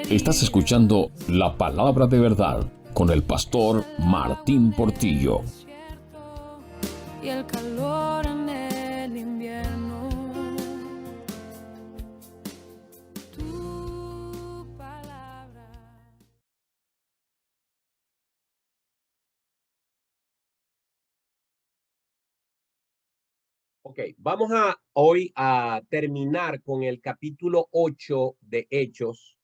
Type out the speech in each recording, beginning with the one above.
Estás escuchando La Palabra de Verdad con el pastor Martín Portillo. Y el calor en el invierno. Tu palabra. Ok, vamos hoy a terminar con el capítulo 8 de Hechos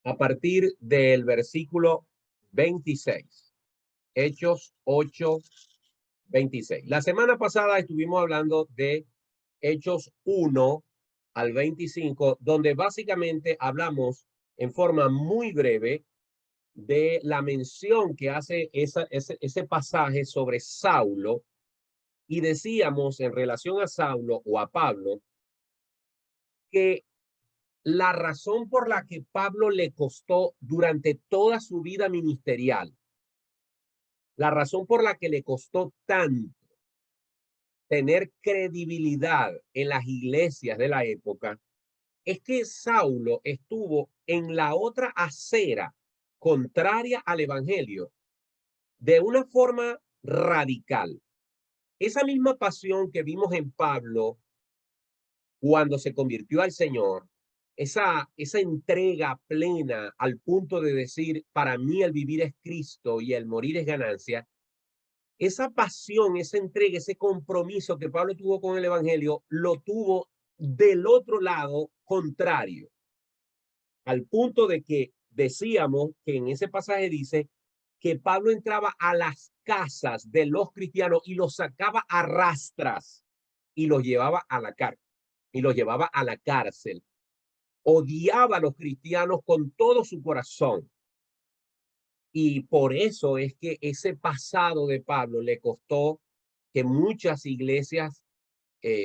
a partir del versículo 26. Hechos 8, 26. La semana pasada estuvimos hablando de Hechos 1 al 25, donde básicamente hablamos en forma muy breve de la mención que hace ese pasaje sobre Saulo. Y decíamos en relación a Saulo o a Pablo que la razón por la que Pablo le costó durante toda su vida ministerial, la razón por la que le costó tanto tener credibilidad en las iglesias de la época, es que Saulo estuvo en la otra acera contraria al evangelio de una forma radical. Esa misma pasión que vimos en Pablo cuando se convirtió al Señor, esa entrega plena al punto de decir, para mí el vivir es Cristo y el morir es ganancia, esa pasión, esa entrega, ese compromiso que Pablo tuvo con el evangelio, lo tuvo del otro lado contrario, al punto de que decíamos que en ese pasaje dice que Pablo entraba a las casas de los cristianos y los sacaba a rastras y los llevaba a la cárcel. Odiaba a los cristianos con todo su corazón. Y por eso es que ese pasado de Pablo le costó que muchas iglesias,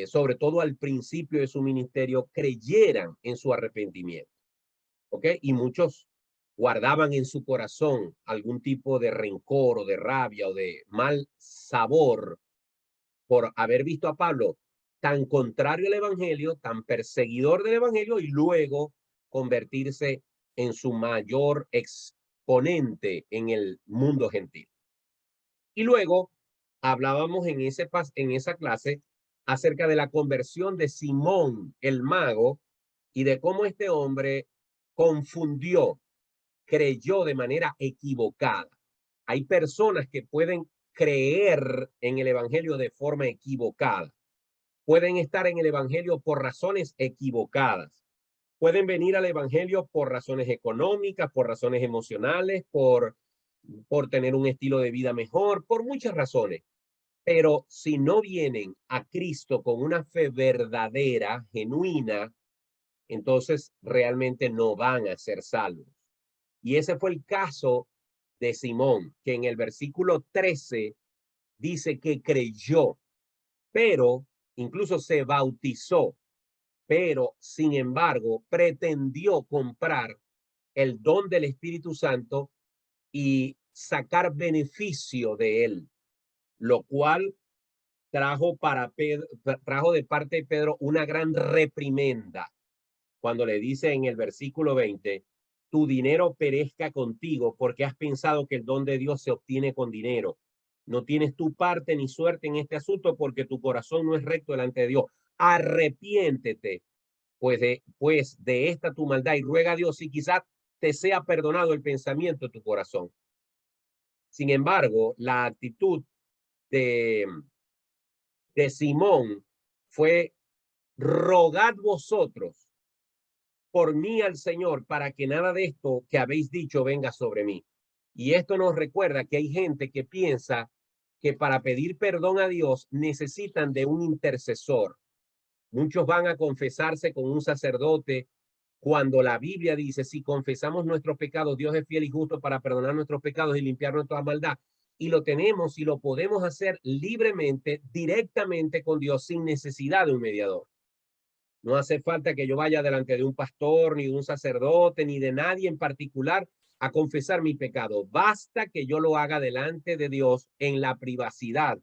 sobre todo al principio de su ministerio, creyeran en su arrepentimiento. ¿Ok? Y muchos guardaban en su corazón algún tipo de rencor o de rabia o de mal sabor por haber visto a Pablo tan contrario al evangelio, tan perseguidor del evangelio y luego convertirse en su mayor exponente en el mundo gentil. Y luego hablábamos en esa clase acerca de la conversión de Simón el mago y de cómo este hombre confundió, creyó de manera equivocada. Hay personas que pueden creer en el evangelio de forma equivocada. Pueden estar en el evangelio por razones equivocadas. Pueden venir al evangelio por razones económicas, por razones emocionales, por tener un estilo de vida mejor, por muchas razones. Pero si no vienen a Cristo con una fe verdadera, genuina, entonces realmente no van a ser salvos. Y ese fue el caso de Simón, que en el versículo 13 dice que creyó, pero incluso se bautizó, pero sin embargo pretendió comprar el don del Espíritu Santo y sacar beneficio de él, lo cual trajo de parte de Pedro una gran reprimenda cuando le dice en el versículo 20, tu dinero perezca contigo porque has pensado que el don de Dios se obtiene con dinero. No tienes tu parte ni suerte en este asunto porque tu corazón no es recto delante de Dios. Arrepiéntete pues de esta tu maldad y ruega a Dios y quizás te sea perdonado el pensamiento de tu corazón. Sin embargo, la actitud de, de Simón fue rogad vosotros por mí al Señor para que nada de esto que habéis dicho venga sobre mí. Y esto nos recuerda que hay gente que piensa que para pedir perdón a Dios necesitan de un intercesor. Muchos van a confesarse con un sacerdote cuando la Biblia dice, si confesamos nuestros pecados, Dios es fiel y justo para perdonar nuestros pecados y limpiar nuestra maldad. Y lo tenemos y lo podemos hacer libremente, directamente con Dios, sin necesidad de un mediador. No hace falta que yo vaya delante de un pastor, ni de un sacerdote, ni de nadie en particular a confesar mi pecado. Basta que yo lo haga delante de Dios en la privacidad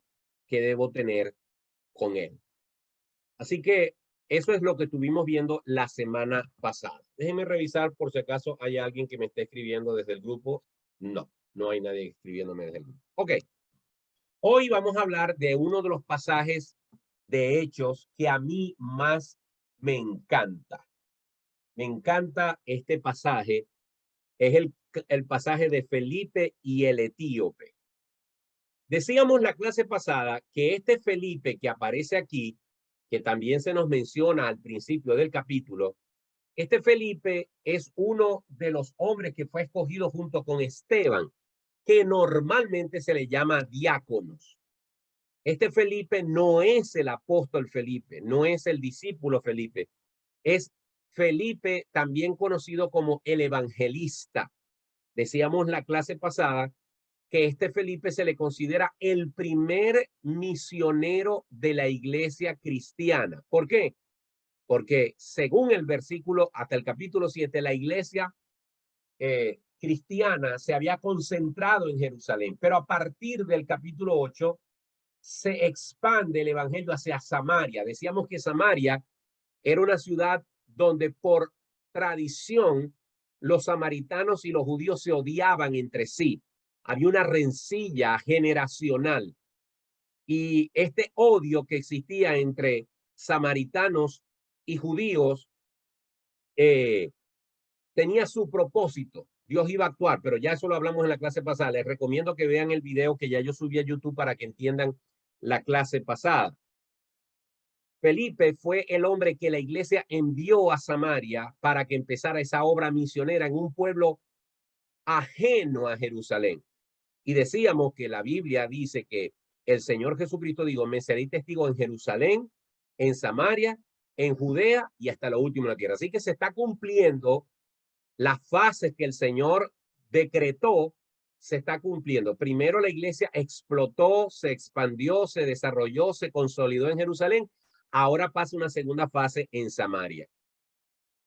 que debo tener con él. Así que eso es lo que estuvimos viendo la semana pasada. Déjenme revisar por si acaso hay alguien que me esté escribiendo desde el grupo. No, no hay nadie escribiéndome desde el grupo. Ok. Hoy vamos a hablar de uno de los pasajes de Hechos que a mí más me encanta. Me encanta este pasaje. Es el pasaje de Felipe y el etíope. Decíamos la clase pasada que este Felipe que aparece aquí, que también se nos menciona al principio del capítulo, este Felipe es uno de los hombres que fue escogido junto con Esteban, que normalmente se le llama diáconos. Este Felipe no es el apóstol Felipe, no es el discípulo Felipe, es Felipe también conocido como el evangelista. Decíamos la clase pasada que este Felipe se le considera el primer misionero de la iglesia cristiana. ¿Por qué? Porque según el versículo hasta el capítulo 7, la iglesia cristiana se había concentrado en Jerusalén, pero a partir del capítulo 8 se expande el evangelio hacia Samaria. Decíamos que Samaria era una ciudad donde por tradición los samaritanos y los judíos se odiaban entre sí. Había una rencilla generacional y este odio que existía entre samaritanos y judíos tenía su propósito. Dios iba a actuar, pero ya eso lo hablamos en la clase pasada. Les recomiendo que vean el video que ya yo subí a YouTube para que entiendan la clase pasada. Felipe fue el hombre que la iglesia envió a Samaria para que empezara esa obra misionera en un pueblo ajeno a Jerusalén. Y decíamos que la Biblia dice que el Señor Jesucristo dijo, me seré testigo en Jerusalén, en Samaria, en Judea y hasta lo último de la tierra. Así que se está cumpliendo las fases que el Señor decretó, se está cumpliendo. Primero la iglesia explotó, se expandió, se desarrolló, se consolidó en Jerusalén. Ahora pasa una segunda fase en Samaria.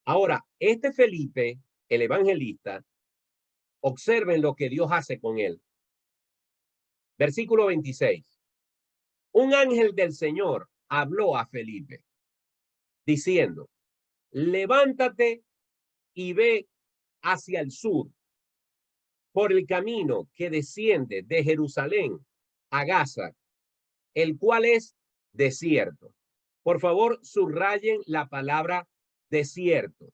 Ahora, este Felipe, el evangelista, observen lo que Dios hace con él. Versículo 26. Un ángel del Señor habló a Felipe diciendo, levántate y ve hacia el sur por el camino que desciende de Jerusalén a Gaza, el cual es desierto. Por favor, subrayen la palabra desierto.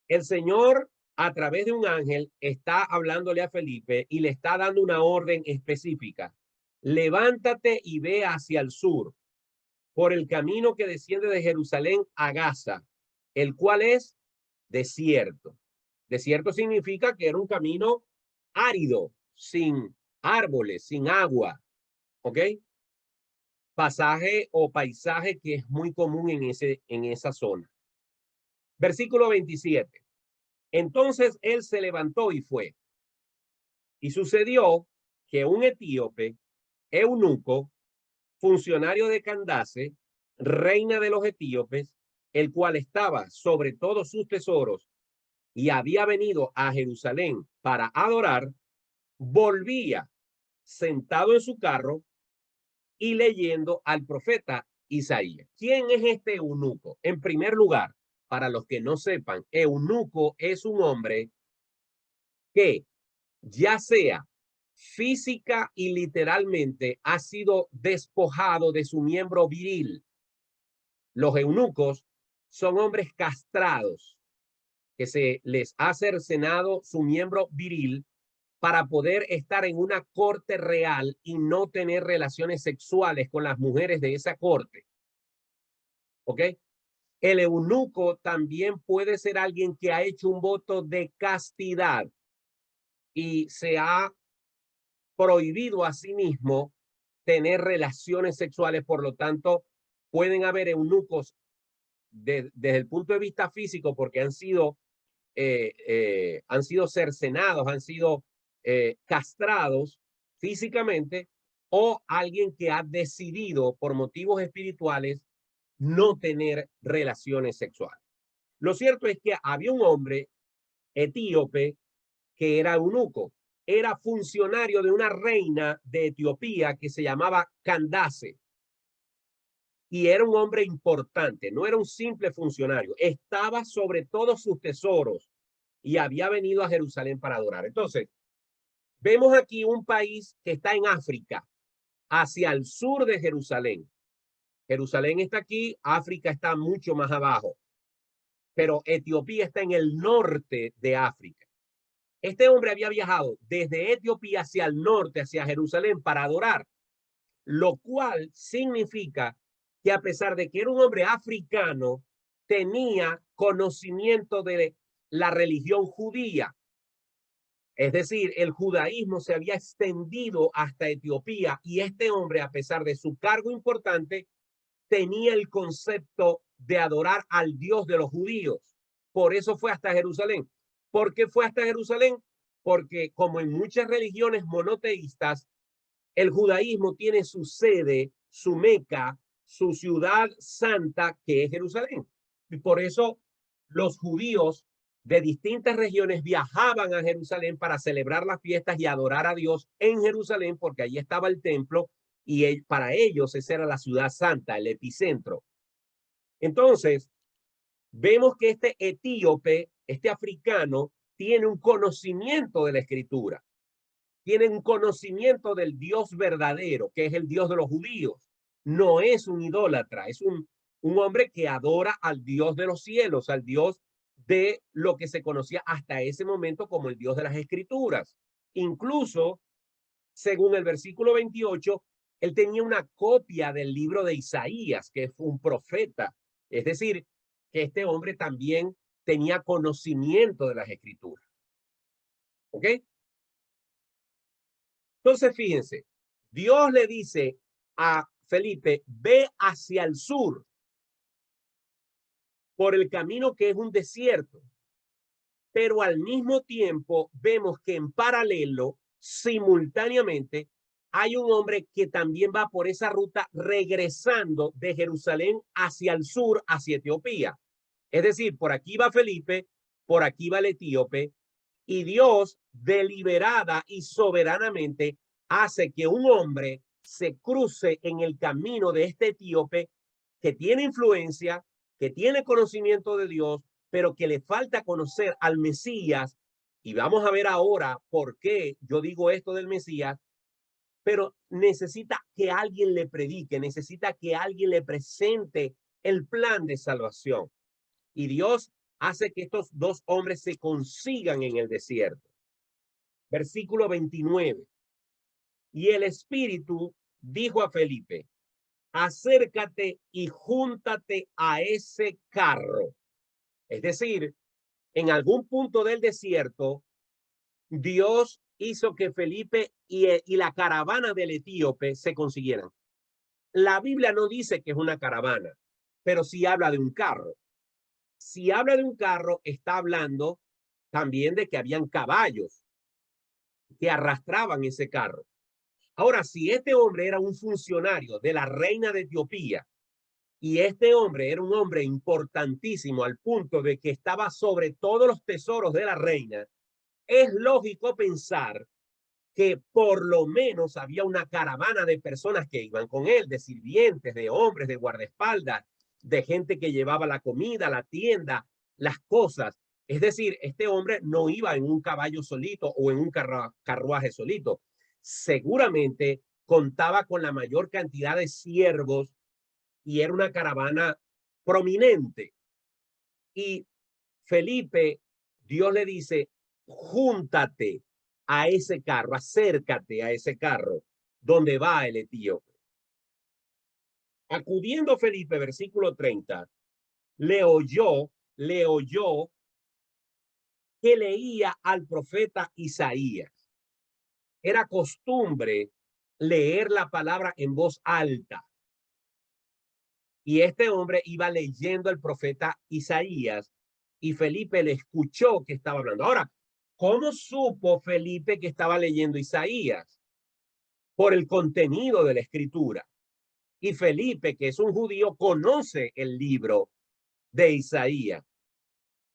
El Señor, a través de un ángel, está hablándole a Felipe y le está dando una orden específica. Levántate y ve hacia el sur, por el camino que desciende de Jerusalén a Gaza, el cual es desierto. Desierto significa que era un camino árido, sin árboles, sin agua. ¿Ok? Pasaje o paisaje que es muy común en esa zona. Versículo 27. Entonces él se levantó y fue. Y sucedió que un etíope, eunuco, funcionario de Candace, reina de los etíopes, el cual estaba sobre todos sus tesoros y había venido a Jerusalén para adorar, volvía sentado en su carro y leyendo al profeta Isaías. ¿Quién es este eunuco? En primer lugar, para los que no sepan, eunuco es un hombre que ya sea física y literalmente ha sido despojado de su miembro viril. Los eunucos son hombres castrados que se les ha cercenado su miembro viril para poder estar en una corte real y no tener relaciones sexuales con las mujeres de esa corte. ¿Ok? El eunuco también puede ser alguien que ha hecho un voto de castidad y se ha prohibido a sí mismo tener relaciones sexuales. Por lo tanto, pueden haber eunucos desde el punto de vista físico porque han sido cercenados, han sido castrados físicamente, o alguien que ha decidido por motivos espirituales no tener relaciones sexuales. Lo cierto es que había un hombre etíope que era eunuco, era funcionario de una reina de Etiopía que se llamaba Candace. y era un hombre importante, no era un simple funcionario, estaba sobre todos sus tesoros y había venido a Jerusalén para adorar. Entonces, vemos aquí un país que está en África, hacia el sur de Jerusalén. Jerusalén está aquí, África está mucho más abajo, pero Etiopía está en el norte de África. Este hombre había viajado desde Etiopía hacia el norte, hacia Jerusalén, para adorar, lo cual significa que a pesar de que era un hombre africano, tenía conocimiento de la religión judía. Es decir, el judaísmo se había extendido hasta Etiopía y este hombre, a pesar de su cargo importante, tenía el concepto de adorar al Dios de los judíos. Por eso fue hasta Jerusalén. ¿Por qué fue hasta Jerusalén? Porque como en muchas religiones monoteístas, el judaísmo tiene su sede, su Meca, su ciudad santa, que es Jerusalén. Y por eso los judíos de distintas regiones viajaban a Jerusalén para celebrar las fiestas y adorar a Dios en Jerusalén, porque allí estaba el templo y para ellos esa era la ciudad santa, el epicentro. Entonces, vemos que este etíope, este africano, tiene un conocimiento de la escritura, tiene un conocimiento del Dios verdadero, que es el Dios de los judíos. No es un idólatra, es un hombre que adora al Dios de los cielos, al Dios de lo que se conocía hasta ese momento como el Dios de las Escrituras. Incluso, según el versículo 28, él tenía una copia del libro de Isaías, que fue un profeta. Es decir, que este hombre también tenía conocimiento de las Escrituras. ¿Ok? Entonces, fíjense, Dios le dice a Felipe, ve hacia el sur por el camino que es un desierto. Pero al mismo tiempo vemos que en paralelo, simultáneamente, hay un hombre que también va por esa ruta regresando de Jerusalén hacia el sur, hacia Etiopía. Es decir, por aquí va Felipe, por aquí va el etíope, y Dios deliberada y soberanamente hace que un hombre se cruce en el camino de este etíope que tiene influencia, que tiene conocimiento de Dios, pero que le falta conocer al Mesías. Y vamos a ver ahora por qué yo digo esto del Mesías, pero necesita que alguien le predique, necesita que alguien le presente el plan de salvación. Y Dios hace que estos dos hombres se consigan en el desierto. Versículo 29. Y el Espíritu dijo a Felipe, acércate y júntate a ese carro. Es decir, en algún punto del desierto, Dios hizo que Felipe y la caravana del etíope se consiguieran. La Biblia no dice que es una caravana, pero sí habla de un carro. Si habla de un carro, está hablando también de que habían caballos que arrastraban ese carro. Ahora, si este hombre era un funcionario de la reina de Etiopía y este hombre era un hombre importantísimo al punto de que estaba sobre todos los tesoros de la reina, es lógico pensar que por lo menos había una caravana de personas que iban con él, de sirvientes, de hombres, de guardaespaldas, de gente que llevaba la comida, la tienda, las cosas. Es decir, este hombre no iba en un caballo solito o en un carruaje solito. Seguramente contaba con la mayor cantidad de siervos y era una caravana prominente. Y Felipe, Dios le dice, júntate a ese carro, acércate a ese carro donde va el etíope. Acudiendo Felipe, versículo 30, le oyó que leía al profeta Isaías. Era costumbre leer la palabra en voz alta. Y este hombre iba leyendo al profeta Isaías y Felipe le escuchó que estaba hablando. Ahora, ¿cómo supo Felipe que estaba leyendo Isaías? Por el contenido de la escritura. Y Felipe, que es un judío, conoce el libro de Isaías.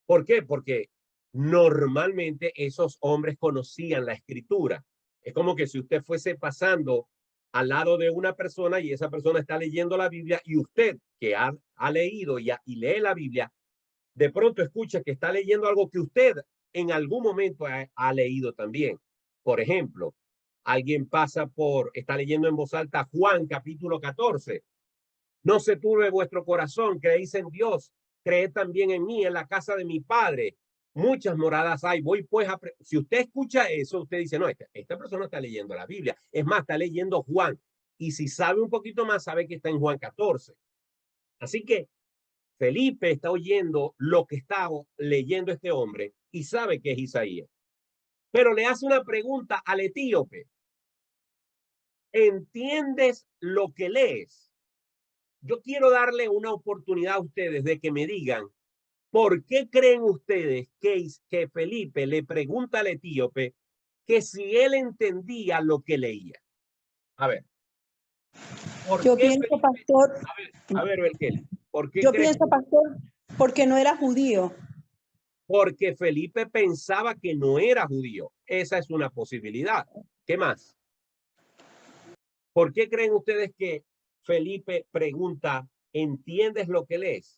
¿Por qué? Porque normalmente esos hombres conocían la escritura. Es como que si usted fuese pasando al lado de una persona y esa persona está leyendo la Biblia y usted que ha leído y lee la Biblia, de pronto escucha que está leyendo algo que usted en algún momento ha leído también. Por ejemplo, alguien está leyendo en voz alta Juan capítulo 14. No se turbe vuestro corazón, creéis en Dios, creed también en mí, en la casa de mi Padre. Muchas moradas hay. Voy pues si usted escucha eso, usted dice, no, esta persona está leyendo la Biblia. Es más, está leyendo Juan. Y si sabe un poquito más, sabe que está en Juan 14. Así que Felipe está oyendo lo que está leyendo este hombre y sabe que es Isaías. Pero le hace una pregunta al etíope. ¿Entiendes lo que lees? Yo quiero darle una oportunidad a ustedes de que me digan por qué creen ustedes que Felipe le pregunta al etíope que si él entendía lo que leía. A ver. Yo pienso, Felipe? pastor. A ver, Belkeli. ¿Por qué Yo crees? pienso, pastor, porque no era judío. Porque Felipe pensaba que no era judío. Esa es una posibilidad. ¿Qué más? ¿Por qué creen ustedes que Felipe pregunta, ¿entiendes lo que lees?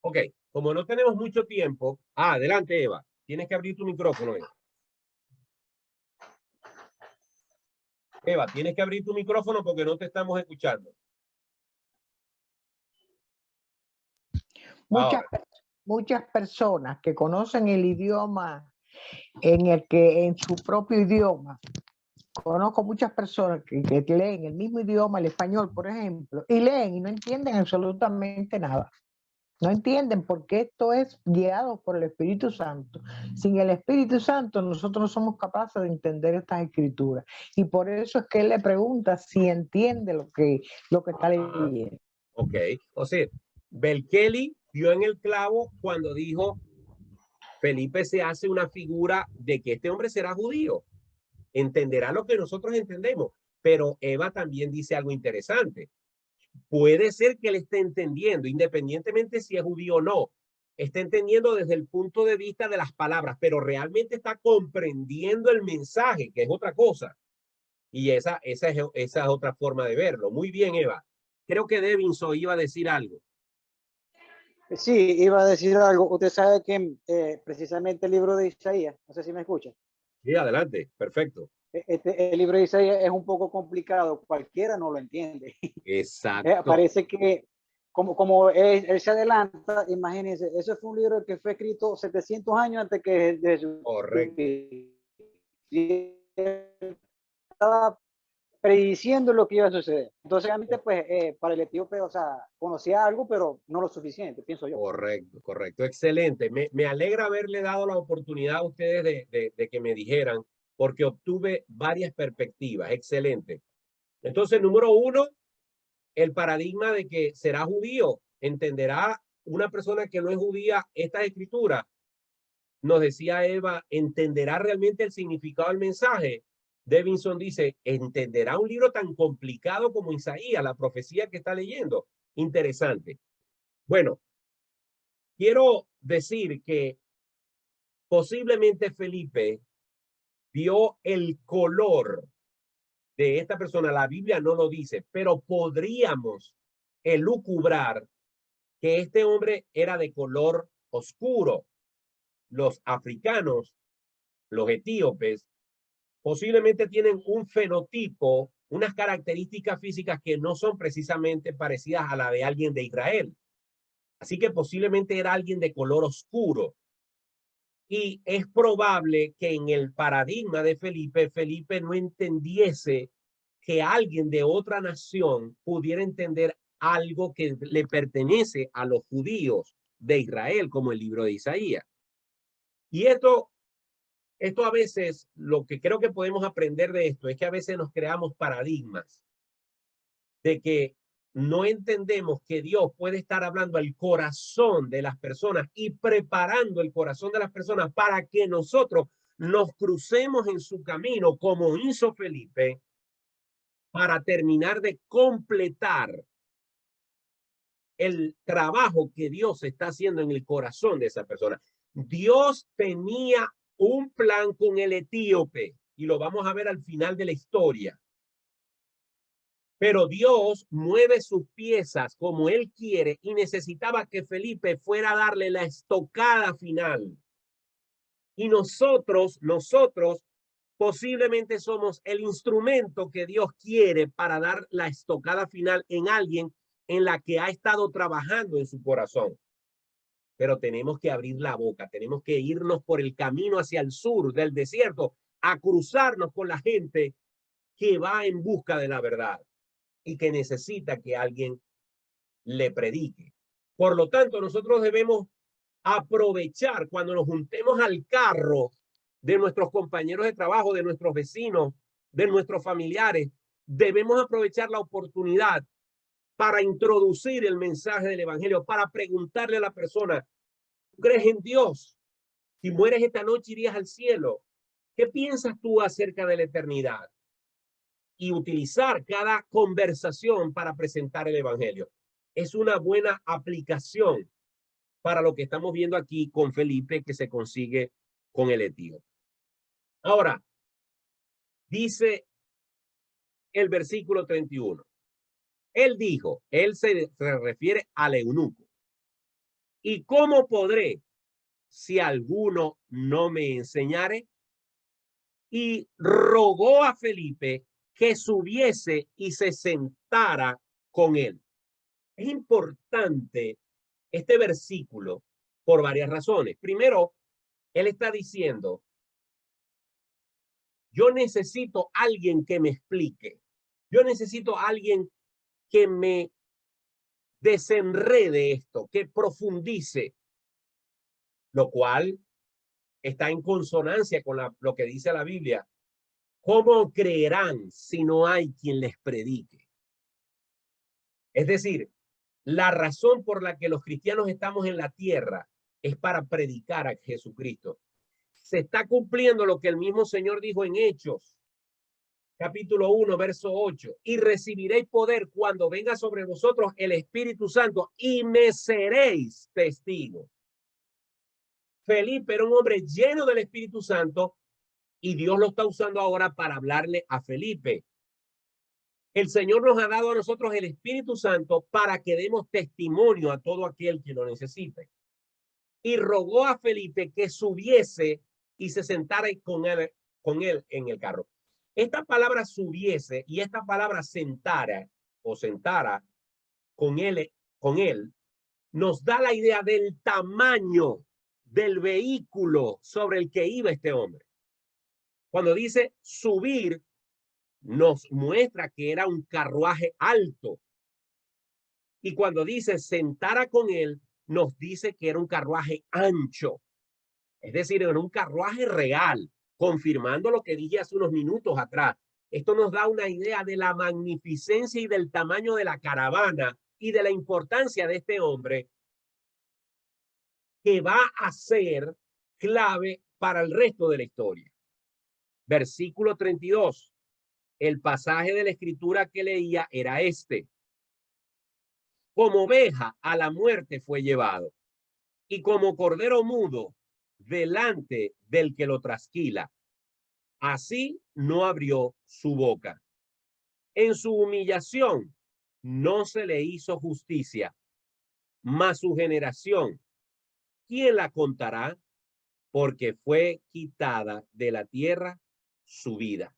Ok, como no tenemos mucho tiempo. Adelante, Eva. Tienes que abrir tu micrófono, Eva. Eva, tienes que abrir tu micrófono porque no te estamos escuchando. Muchas personas que conocen el idioma en su propio idioma. Conozco muchas personas que leen el mismo idioma, el español, por ejemplo, y leen y no entienden absolutamente nada. No entienden porque esto es guiado por el Espíritu Santo. Sin el Espíritu Santo nosotros no somos capaces de entender estas escrituras. Y por eso es que él le pregunta si entiende lo que está leyendo. Ok, o sea, Belkeli dio en el clavo cuando dijo Felipe se hace una figura de que este hombre será judío. Entenderá lo que nosotros entendemos. Pero Eva también dice algo interesante. Puede ser que él esté entendiendo, independientemente si es judío o no. Está entendiendo desde el punto de vista de las palabras, pero realmente está comprendiendo el mensaje, que es otra cosa. Y esa es otra forma de verlo. Muy bien, Eva. Creo que Devinson iba a decir algo. Sí, iba a decir algo. Usted sabe que precisamente el libro de Isaías, no sé si me escucha. Sí, adelante. Perfecto. El libro de Isaías es un poco complicado, cualquiera no lo entiende. Exacto. Parece que como él se adelanta, imagínense, eso fue un libro que fue escrito 700 años antes que Jesús. Correcto. Estaba prediciendo lo que iba a suceder. Entonces, realmente, pues, para el etíope, o sea, conocía algo, pero no lo suficiente, pienso yo. Correcto, correcto. Excelente. Me alegra haberle dado la oportunidad a ustedes de que me dijeran, porque obtuve varias perspectivas. Excelente. Entonces, número uno, el paradigma de que será judío. ¿Entenderá una persona que no es judía esta escritura? Nos decía Eva, ¿entenderá realmente el significado del mensaje? Devinson dice, ¿entenderá un libro tan complicado como Isaías, la profecía que está leyendo? Interesante. Bueno, quiero decir que posiblemente Felipe vio el color de esta persona. La Biblia no lo dice, pero podríamos elucubrar que este hombre era de color oscuro. Los africanos, los etíopes, posiblemente tienen un fenotipo, unas características físicas que no son precisamente parecidas a la de alguien de Israel. Así que posiblemente era alguien de color oscuro. Y es probable que en el paradigma de Felipe no entendiese que alguien de otra nación pudiera entender algo que le pertenece a los judíos de Israel, como el libro de Isaías. Y esto a veces, lo que creo que podemos aprender de esto es que a veces nos creamos paradigmas de que no entendemos que Dios puede estar hablando al corazón de las personas y preparando el corazón de las personas para que nosotros nos crucemos en su camino, como hizo Felipe, para terminar de completar el trabajo que Dios está haciendo en el corazón de esa persona. Dios tenía un plan con el etíope y lo vamos a ver al final de la historia. Pero Dios mueve sus piezas como Él quiere y necesitaba que Felipe fuera a darle la estocada final. Y nosotros posiblemente somos el instrumento que Dios quiere para dar la estocada final en alguien en la que ha estado trabajando en su corazón. Pero tenemos que abrir la boca, tenemos que irnos por el camino hacia el sur del desierto, a cruzarnos con la gente que va en busca de la verdad y que necesita que alguien le predique. Por lo tanto, nosotros debemos aprovechar cuando nos juntemos al carro de nuestros compañeros de trabajo, de nuestros vecinos, de nuestros familiares, debemos aprovechar la oportunidad para introducir el mensaje del evangelio, para preguntarle a la persona, ¿tú crees en Dios? Si mueres esta noche irías al cielo. ¿Qué piensas tú acerca de la eternidad? Y utilizar cada conversación para presentar el evangelio. Es una buena aplicación para lo que estamos viendo aquí con Felipe que se consigue con el etíope. Ahora, dice el versículo 31. Él dijo, él se refiere al eunuco. ¿Y cómo podré si alguno no me enseñare? Y rogó a Felipe que subiese y se sentara con él. Es importante este versículo por varias razones. Primero, él está diciendo, yo necesito a alguien que me explique. Yo necesito a alguien que me desenrede esto, que profundice, lo cual está en consonancia con lo que dice la Biblia. ¿Cómo creerán si no hay quien les predique? Es decir, la razón por la que los cristianos estamos en la tierra es para predicar a Jesucristo. Se está cumpliendo lo que el mismo Señor dijo en Hechos, capítulo 1, verso 8. Y recibiréis poder cuando venga sobre vosotros el Espíritu Santo y me seréis testigos. Felipe era un hombre lleno del Espíritu Santo y Dios lo está usando ahora para hablarle a Felipe. El Señor nos ha dado a nosotros el Espíritu Santo para que demos testimonio a todo aquel que lo necesite. Y rogó a Felipe que subiese y se sentara con él en el carro. Esta palabra subiese y esta palabra sentara con él, nos da la idea del tamaño del vehículo sobre el que iba este hombre. Cuando dice subir, nos muestra que era un carruaje alto. Y cuando dice sentara con él, nos dice que era un carruaje ancho. Es decir, era un carruaje real, confirmando lo que dije hace unos minutos atrás. Esto nos da una idea de la magnificencia y del tamaño de la caravana y de la importancia de este hombre que va a ser clave para el resto de la historia. Versículo 32. El pasaje de la escritura que leía era este. Como oveja a la muerte fue llevado, y como cordero mudo delante del que lo trasquila, así no abrió su boca. En su humillación no se le hizo justicia, mas su generación, ¿quién la contará? Porque fue quitada de la tierra su vida.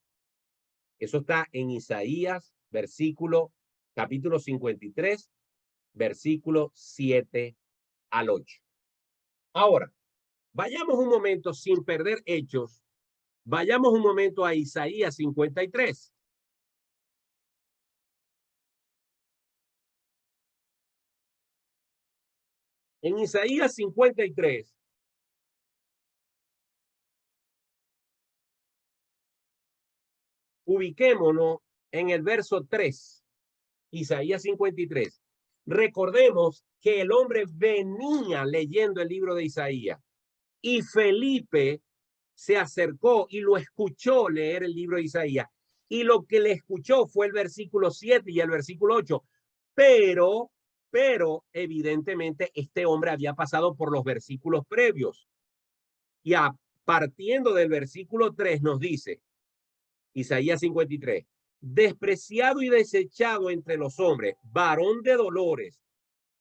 Eso está en Isaías, capítulo 53, versículo 7 al 8. Ahora, vayamos un momento sin perder Hechos. Vayamos un momento a Isaías 53. En Isaías 53, ubiquémonos en el verso 3, Isaías 53. Recordemos que el hombre venía leyendo el libro de Isaías y Felipe se acercó y lo escuchó leer el libro de Isaías. Y lo que le escuchó fue el versículo 7 y el versículo 8. Pero evidentemente este hombre había pasado por los versículos previos. Y partiendo del versículo 3 nos dice, Isaías 53, despreciado y desechado entre los hombres, varón de dolores,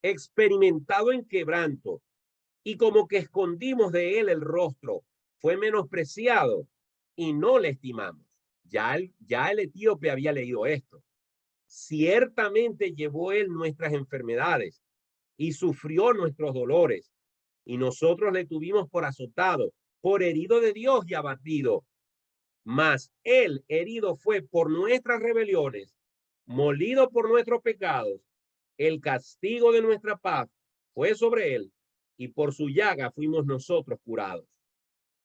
experimentado en quebranto, y como que escondimos de él el rostro, fue menospreciado y no le estimamos. Ya el etíope había leído esto. Ciertamente llevó él nuestras enfermedades y sufrió nuestros dolores, y nosotros le tuvimos por azotado, por herido de Dios y abatido. Mas él herido fue por nuestras rebeliones, molido por nuestros pecados. El castigo de nuestra paz fue sobre él, y por su llaga fuimos nosotros curados.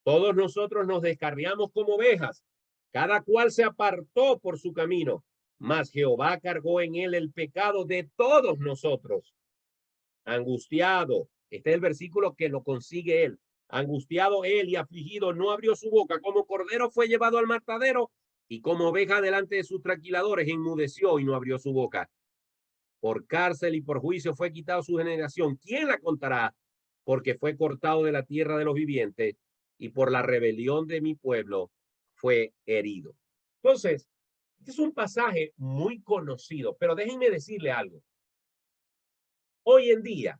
Todos nosotros nos descarriamos como ovejas, cada cual se apartó por su camino, mas Jehová cargó en él el pecado de todos nosotros. Angustiado, este es el versículo que lo consigue él. Angustiado él y afligido, no abrió su boca. Como cordero fue llevado al matadero, y como oveja delante de sus tranquiladores enmudeció y no abrió su boca. Por cárcel y por juicio fue quitado su generación. ¿Quién la contará? Porque fue cortado de la tierra de los vivientes, y por la rebelión de mi pueblo fue herido. Entonces, este es un pasaje muy conocido, pero déjenme decirle algo. Hoy en día,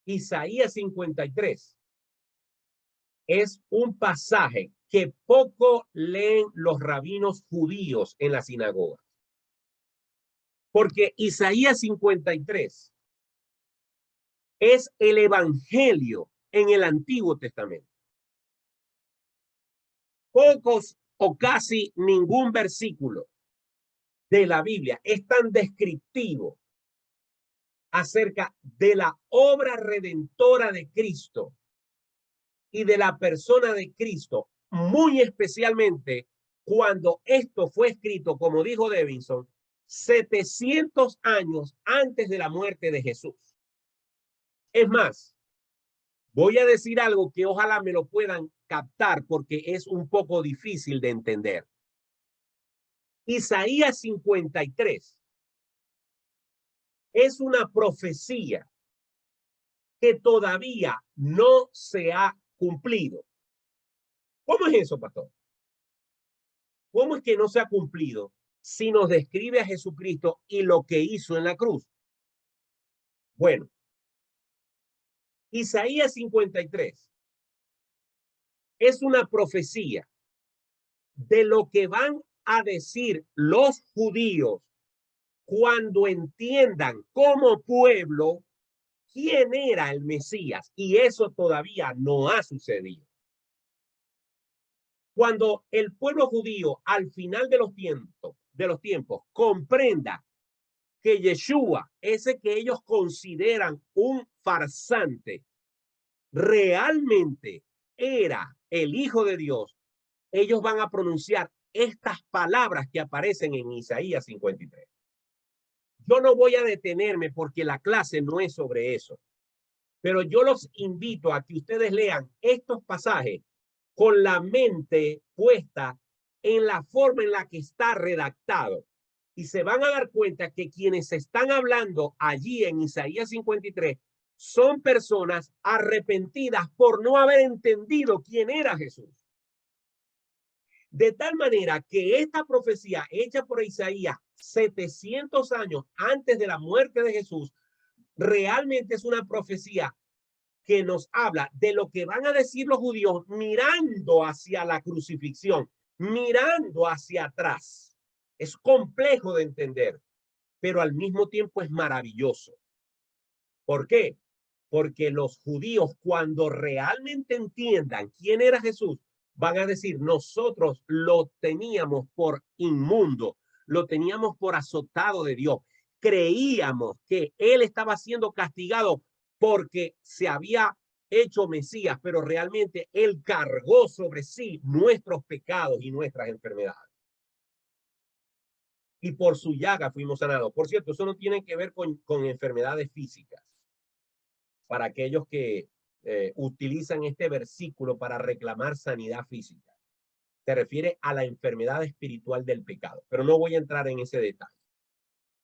Isaías 53 es un pasaje que poco leen los rabinos judíos en la sinagoga. Porque Isaías 53 es el evangelio en el Antiguo Testamento. Pocos o casi ningún versículo de la Biblia es tan descriptivo acerca de la obra redentora de Cristo y de la persona de Cristo, muy especialmente cuando esto fue escrito, como dijo Davidson, 700 años antes de la muerte de Jesús. Es más, voy a decir algo que ojalá me lo puedan captar porque es un poco difícil de entender. Isaías 53 es una profecía que todavía no se ha cumplido. ¿Cómo es eso, pastor? ¿Cómo es que no se ha cumplido si nos describe a Jesucristo y lo que hizo en la cruz? Bueno, Isaías 53 es una profecía de lo que van a decir los judíos cuando entiendan como pueblo quién era el Mesías, y eso todavía no ha sucedido. Cuando el pueblo judío al final de los tiempos comprenda que Yeshua, ese que ellos consideran un farsante, realmente era el Hijo de Dios, ellos van a pronunciar estas palabras que aparecen en Isaías 53. Yo no voy a detenerme porque la clase no es sobre eso, pero yo los invito a que ustedes lean estos pasajes con la mente puesta en la forma en la que está redactado. Y se van a dar cuenta que quienes están hablando allí en Isaías 53 son personas arrepentidas por no haber entendido quién era Jesús. De tal manera que esta profecía hecha por Isaías 700 años antes de la muerte de Jesús, realmente es una profecía que nos habla de lo que van a decir los judíos mirando hacia la crucifixión, mirando hacia atrás. Es complejo de entender, pero al mismo tiempo es maravilloso. ¿Por qué? Porque los judíos, cuando realmente entiendan quién era Jesús, van a decir, nosotros lo teníamos por inmundo, lo teníamos por azotado de Dios. Creíamos que él estaba siendo castigado porque se había hecho Mesías, pero realmente él cargó sobre sí nuestros pecados y nuestras enfermedades. Y por su llaga fuimos sanados. Por cierto, eso no tiene que ver con enfermedades físicas. Para aquellos que utilizan este versículo para reclamar sanidad física. Se refiere a la enfermedad espiritual del pecado, pero no voy a entrar en ese detalle.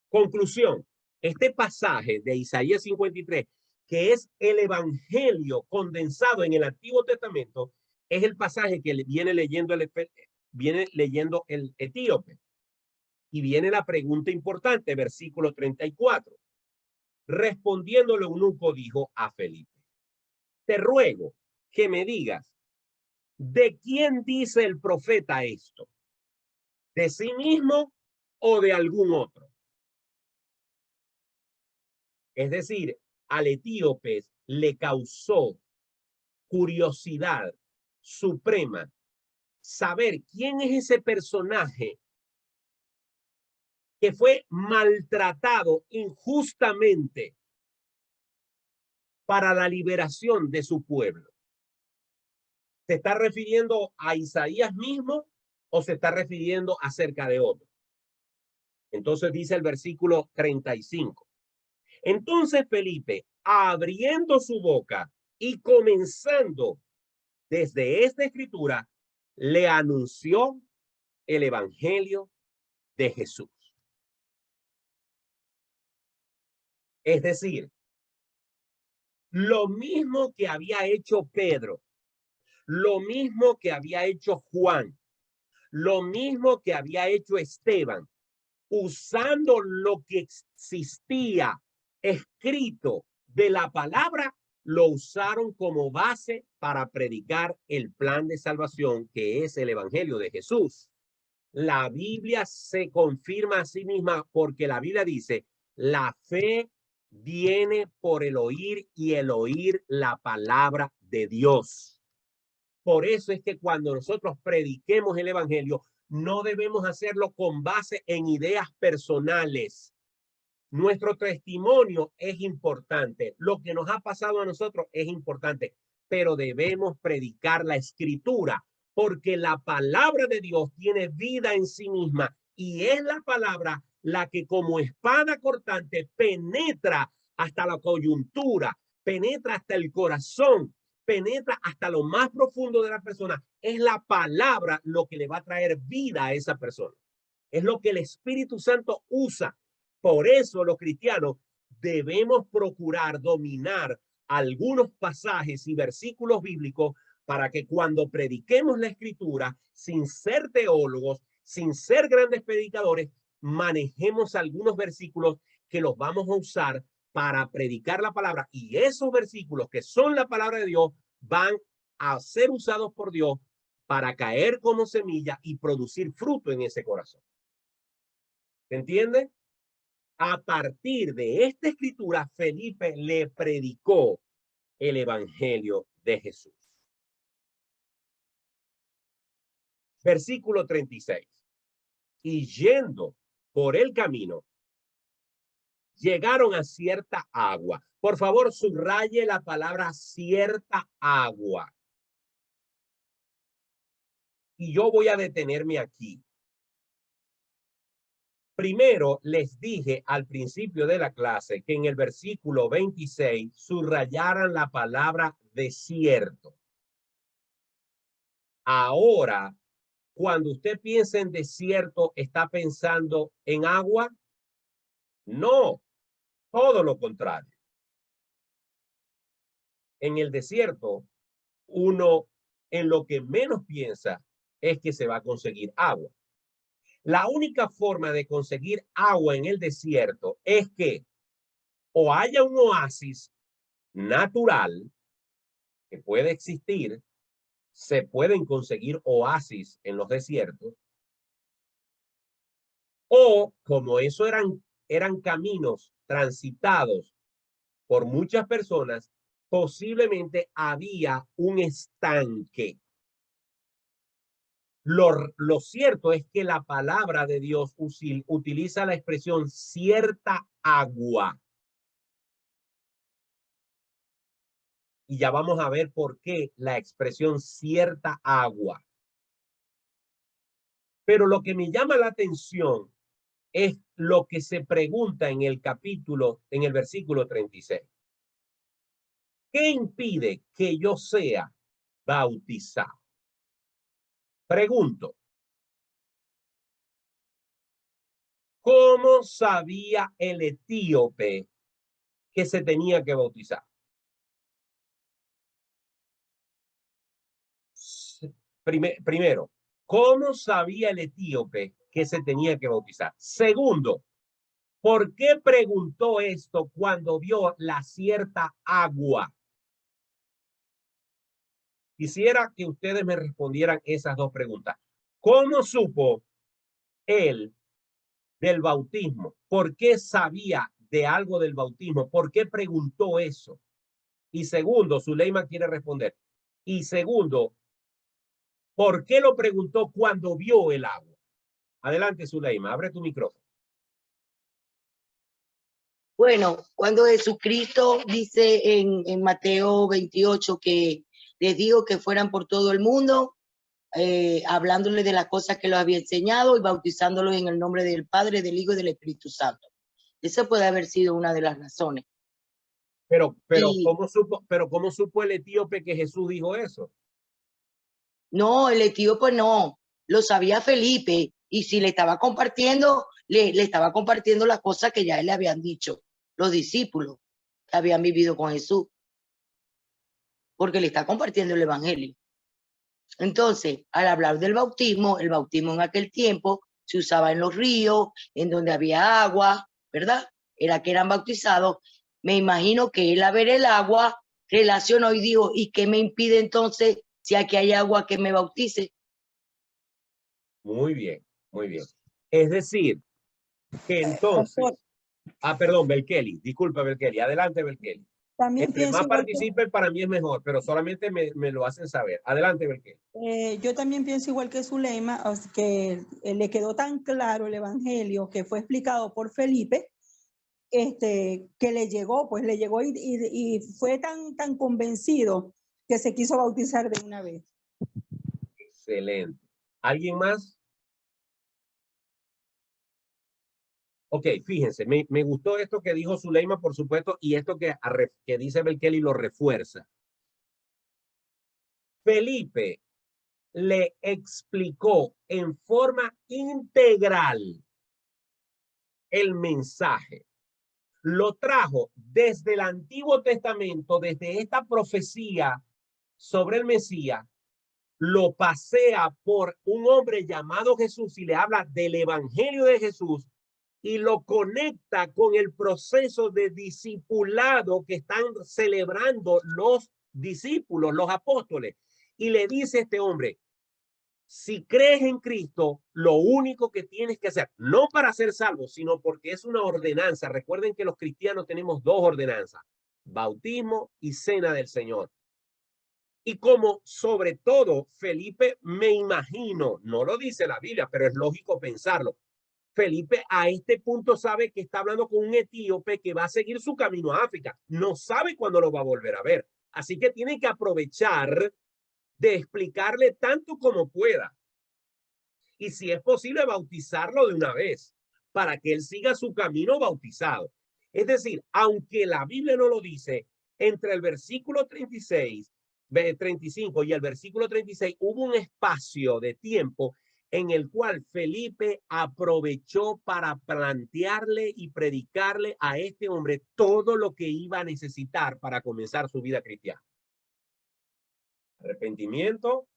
Conclusión, este pasaje de Isaías 53 que es el evangelio condensado en el Antiguo Testamento, es el pasaje que viene leyendo el etíope. Y viene la pregunta importante, versículo 34. Respondiéndole eunuco dijo a Felipe: te ruego que me digas, ¿de quién dice el profeta esto? ¿De sí mismo o de algún otro? Es decir, al etíope le causó curiosidad suprema saber quién es ese personaje que fue maltratado injustamente para la liberación de su pueblo. ¿Se está refiriendo a Isaías mismo o se está refiriendo acerca de otro? Entonces dice el versículo 35. Entonces Felipe, abriendo su boca y comenzando desde esta escritura, le anunció el evangelio de Jesús. Es decir, lo mismo que había hecho Pedro, lo mismo que había hecho Juan, lo mismo que había hecho Esteban, usando lo que existía escrito de la palabra, lo usaron como base para predicar el plan de salvación que es el evangelio de Jesús. La Biblia se confirma a sí misma porque la Biblia dice, la fe viene por el oír y el oír la palabra de Dios. Por eso es que cuando nosotros prediquemos el evangelio, no debemos hacerlo con base en ideas personales. Nuestro testimonio es importante. Lo que nos ha pasado a nosotros es importante, pero debemos predicar la escritura porque la palabra de Dios tiene vida en sí misma y es la palabra la que como espada cortante penetra hasta la coyuntura, penetra hasta el corazón, penetra hasta lo más profundo de la persona. Es la palabra lo que le va a traer vida a esa persona. Es lo que el Espíritu Santo usa. Por eso los cristianos debemos procurar dominar algunos pasajes y versículos bíblicos para que cuando prediquemos la escritura, sin ser teólogos, sin ser grandes predicadores, manejemos algunos versículos que los vamos a usar para predicar la palabra. Y esos versículos que son la palabra de Dios van a ser usados por Dios para caer como semilla y producir fruto en ese corazón. ¿Se entiende? A partir de esta escritura, Felipe le predicó el evangelio de Jesús. Versículo 36. Y yendo por el camino, llegaron a cierta agua. Por favor, subraye la palabra cierta agua. Y yo voy a detenerme aquí. Primero les dije al principio de la clase que en el versículo 26 subrayaran la palabra desierto. Ahora, cuando usted piensa en desierto, ¿está pensando en agua? No, todo lo contrario. En el desierto, uno en lo que menos piensa es que se va a conseguir agua. La única forma de conseguir agua en el desierto es que o haya un oasis natural que puede existir, se pueden conseguir oasis en los desiertos, o como eso eran caminos transitados por muchas personas, posiblemente había un estanque. Lo cierto es que la palabra de Dios utiliza la expresión cierta agua. Y ya vamos a ver por qué la expresión cierta agua. Pero lo que me llama la atención es lo que se pregunta en el versículo 36. ¿Qué impide que yo sea bautizado? Pregunto, ¿cómo sabía el etíope que se tenía que bautizar? Primero, ¿cómo sabía el etíope que se tenía que bautizar? Segundo, ¿por qué preguntó esto cuando vio la cierta agua? Quisiera que ustedes me respondieran esas dos preguntas. ¿Cómo supo él del bautismo? ¿Por qué sabía de algo del bautismo? ¿Por qué preguntó eso? Y segundo, Zuleima quiere responder. Y segundo, ¿por qué lo preguntó cuando vio el agua? Adelante, Zuleima, abre tu micrófono. Bueno, cuando Jesucristo dice en Mateo 28 que les dijo que fueran por todo el mundo, hablándole de las cosas que los había enseñado y bautizándolos en el nombre del Padre, del Hijo y del Espíritu Santo. Esa puede haber sido una de las razones. Pero ¿cómo supo el etíope que Jesús dijo eso? No, el etíope no, lo sabía Felipe, y si le estaba compartiendo, le estaba compartiendo las cosas que ya le habían dicho los discípulos que habían vivido con Jesús, porque le está compartiendo el evangelio. Entonces, al hablar del bautismo, el bautismo en aquel tiempo se usaba en los ríos, en donde había agua, ¿verdad? Era que eran bautizados. Me imagino que él, a ver el agua, relacionó y dijo, ¿y qué me impide entonces, si aquí hay agua, que me bautice? Muy bien, muy bien. Es decir, que entonces... perdón, Belkeli. Disculpa, Belkeli. Adelante, Belkeli. También Entre pienso más igual que, participen, para mí es mejor, pero solamente me lo hacen saber. Adelante, Belkeli. yo también pienso igual que Zuleima, que le quedó tan claro el evangelio que fue explicado por Felipe, que le llegó y fue tan convencido que se quiso bautizar de una vez. Excelente. ¿Alguien más? Ok, fíjense, me gustó esto que dijo Zuleima, por supuesto, y esto que dice Belkeli lo refuerza. Felipe le explicó en forma integral el mensaje. Lo trajo desde el Antiguo Testamento, desde esta profecía sobre el Mesías, lo pasea por un hombre llamado Jesús y le habla del evangelio de Jesús y lo conecta con el proceso de discipulado que están celebrando los discípulos, los apóstoles. Y le dice a este hombre, si crees en Cristo, lo único que tienes que hacer, no para ser salvo, sino porque es una ordenanza. Recuerden que los cristianos tenemos dos ordenanzas, bautismo y cena del Señor. Y como sobre todo Felipe, me imagino, no lo dice la Biblia, pero es lógico pensarlo. Felipe a este punto sabe que está hablando con un etíope que va a seguir su camino a África. No sabe cuándo lo va a volver a ver. Así que tiene que aprovechar de explicarle tanto como pueda. Y si es posible, bautizarlo de una vez para que él siga su camino bautizado. Es decir, aunque la Biblia no lo dice, entre el versículo 35 y el versículo 36 hubo un espacio de tiempo en el cual Felipe aprovechó para plantearle y predicarle a este hombre todo lo que iba a necesitar para comenzar su vida cristiana. Arrepentimiento,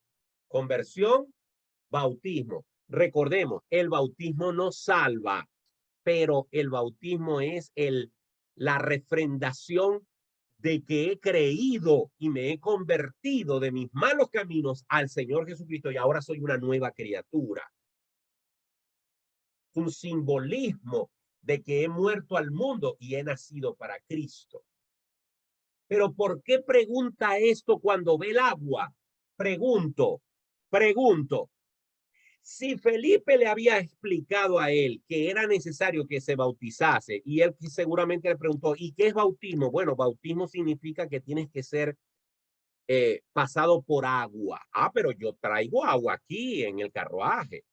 conversión, bautismo. Recordemos, el bautismo no salva, pero el bautismo es la refrendación de que he creído y me he convertido de mis malos caminos al Señor Jesucristo y ahora soy una nueva criatura. Un simbolismo de que he muerto al mundo y he nacido para Cristo. Pero ¿por qué pregunta esto cuando ve el agua? Pregunto. Si Felipe le había explicado a él que era necesario que se bautizase y él seguramente le preguntó, ¿y qué es bautismo? Bueno, bautismo significa que tienes que ser pasado por agua. Pero yo traigo agua aquí en el carruaje.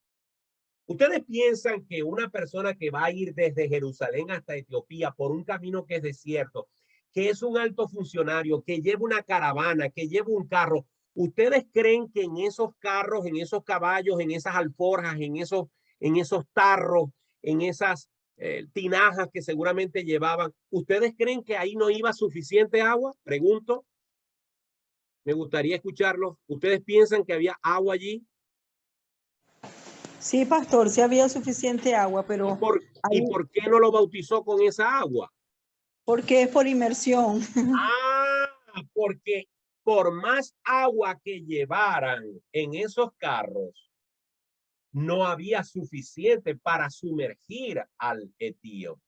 ¿Ustedes piensan que una persona que va a ir desde Jerusalén hasta Etiopía por un camino que es desierto, que es un alto funcionario, que lleva una caravana, que lleva un carro, ¿ustedes creen que en esos carros, en esos caballos, en esas alforjas, en esos tarros, en esas tinajas que seguramente llevaban, ¿ustedes creen que ahí no iba suficiente agua? Pregunto. Me gustaría escucharlos. ¿Ustedes piensan que había agua allí? Sí, pastor, sí había suficiente agua, ¿Y pero por qué no lo bautizó con esa agua? porque es por inmersión. Porque por más agua que llevaran en esos carros, no había suficiente para sumergir al etíope.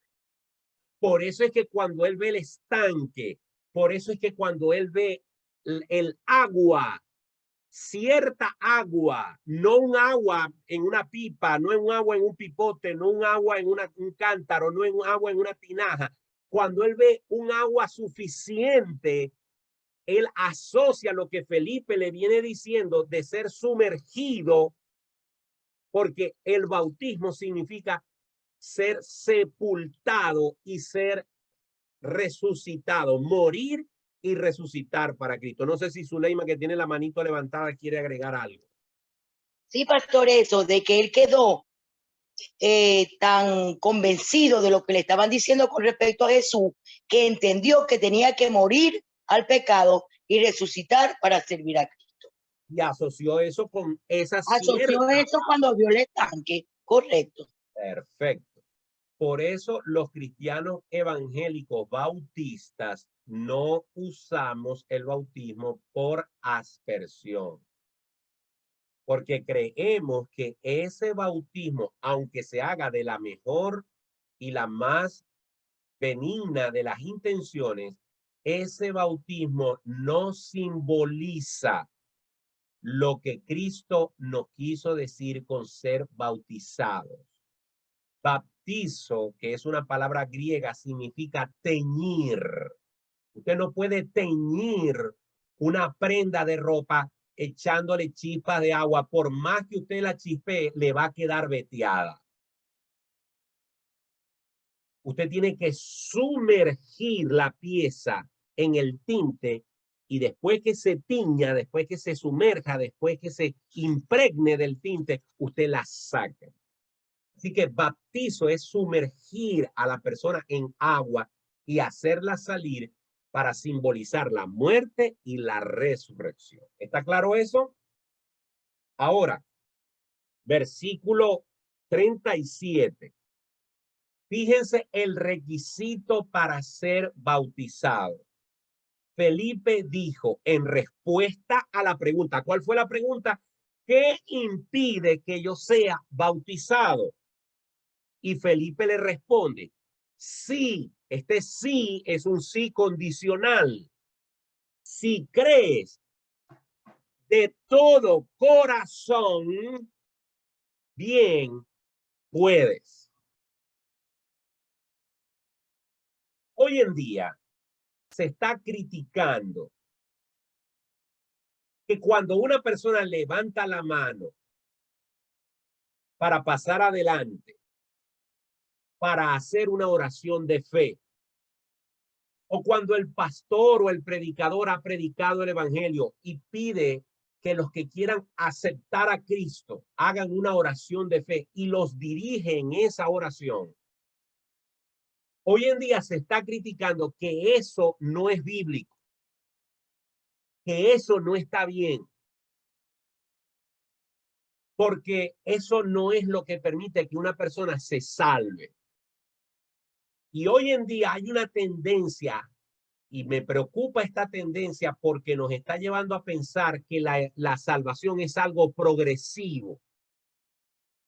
Por eso es que cuando él ve el estanque, por eso es que cuando él ve el agua, cierta agua, no un agua en una pipa, no un agua en un pipote, no un agua en un cántaro, no un agua en una tinaja. Cuando él ve un agua suficiente, él asocia lo que Felipe le viene diciendo de ser sumergido, porque el bautismo significa ser sepultado y ser resucitado, morir y resucitar para Cristo. No sé si Zuleima, que tiene la manito levantada, quiere agregar algo. Sí, pastor, eso de que él quedó tan convencido de lo que le estaban diciendo con respecto a Jesús, que entendió que tenía que morir al pecado y resucitar para servir a Cristo. Y asoció eso con esa Asoció cierta. eso cuando vio el estanque, correcto. Perfecto. Por eso los cristianos evangélicos bautistas no usamos el bautismo por aspersión, porque creemos que ese bautismo, aunque se haga de la mejor y la más benigna de las intenciones, ese bautismo no simboliza lo que Cristo nos quiso decir con ser bautizados. Bautizo, que es una palabra griega, significa teñir. Usted no puede teñir una prenda de ropa echándole chispas de agua. Por más que usted la chispee, le va a quedar veteada. Usted tiene que sumergir la pieza en el tinte y después que se tiña, después que se sumerja, después que se impregne del tinte, usted la saca. Así que bautizo es sumergir a la persona en agua y hacerla salir para simbolizar la muerte y la resurrección. ¿Está claro eso? Ahora, versículo 37. Fíjense el requisito para ser bautizado. Felipe dijo en respuesta a la pregunta. ¿Cuál fue la pregunta? ¿Qué impide que yo sea bautizado? Y Felipe le responde, sí, este sí es un sí condicional. Si crees de todo corazón, bien puedes. Hoy en día se está criticando que cuando una persona levanta la mano para pasar adelante, para hacer una oración de fe, o cuando el pastor o el predicador ha predicado el evangelio y pide que los que quieran aceptar a Cristo hagan una oración de fe y los dirige en esa oración. Hoy en día se está criticando que eso no es bíblico, que eso no está bien, porque eso no es lo que permite que una persona se salve. Y hoy en día hay una tendencia, y me preocupa esta tendencia porque nos está llevando a pensar que la salvación es algo progresivo,